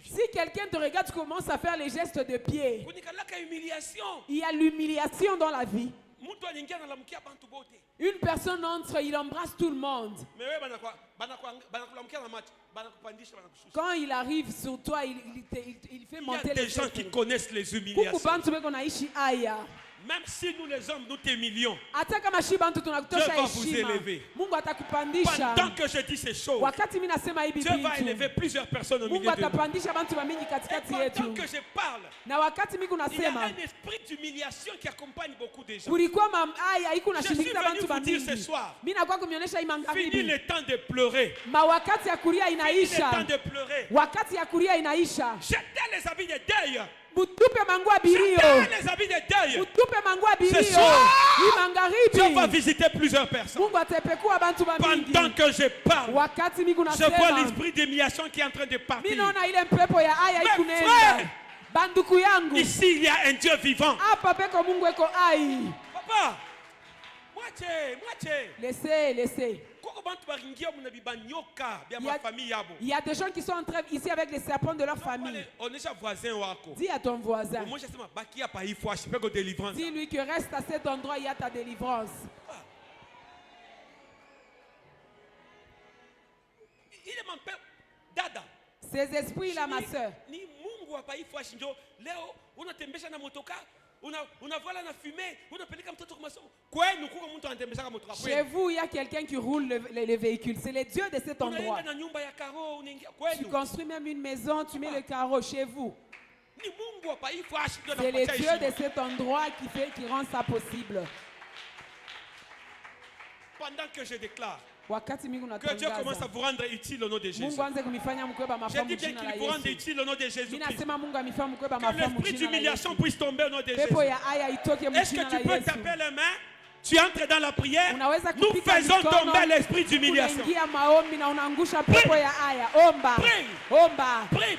Speaker 2: Si quelqu'un te regarde, tu commences à faire les gestes de pied. Il y a l'humiliation dans la vie. Une personne entre, il embrasse tout le monde. Quand il arrive sur toi, il fait monter les
Speaker 3: gens qui connaissent les humiliations. Même si nous les hommes nous t'humilions,
Speaker 2: Dieu va
Speaker 3: vous élever. Pendant que je dis ces choses, Dieu va élever plusieurs personnes au milieu de nous. Et pendant que je parle, il y a un esprit d'humiliation qui accompagne beaucoup de gens. Je suis venu vous dire ce soir, fini le temps de pleurer. Fini le temps de pleurer. Jetez les habits de deuil. Jetez les habits de deuil. Ce soir, Dieu va visiter plusieurs personnes. Pendant que je parle, je vois l'esprit d'humiliation qui est en train de partir. Mes frères, ici il y a un Dieu vivant. Papa,
Speaker 2: laissez. Il y a des gens qui sont en train ici avec les serpents de leur famille. Dis à ton voisin. Dis-lui que reste à cet endroit, il y a ta délivrance. Ces esprits-là, ma soeur. Chez vous, il y a quelqu'un qui roule les véhicules. C'est le Dieu de cet endroit. Tu construis même une maison, tu mets le carreau chez vous. C'est le Dieu de cet endroit qui rend ça possible.
Speaker 3: Pendant que je déclare que Dieu commence à vous rendre utile au nom de Jésus. J'ai dit bien qu'il vous rende utile au nom de Jésus-Christ. Que l'esprit d'humiliation puisse tomber au nom de Jésus. Est-ce que tu peux taper les mains? Tu entres dans la prière. Nous faisons tomber l'esprit d'humiliation. Prie. Prie. Prie.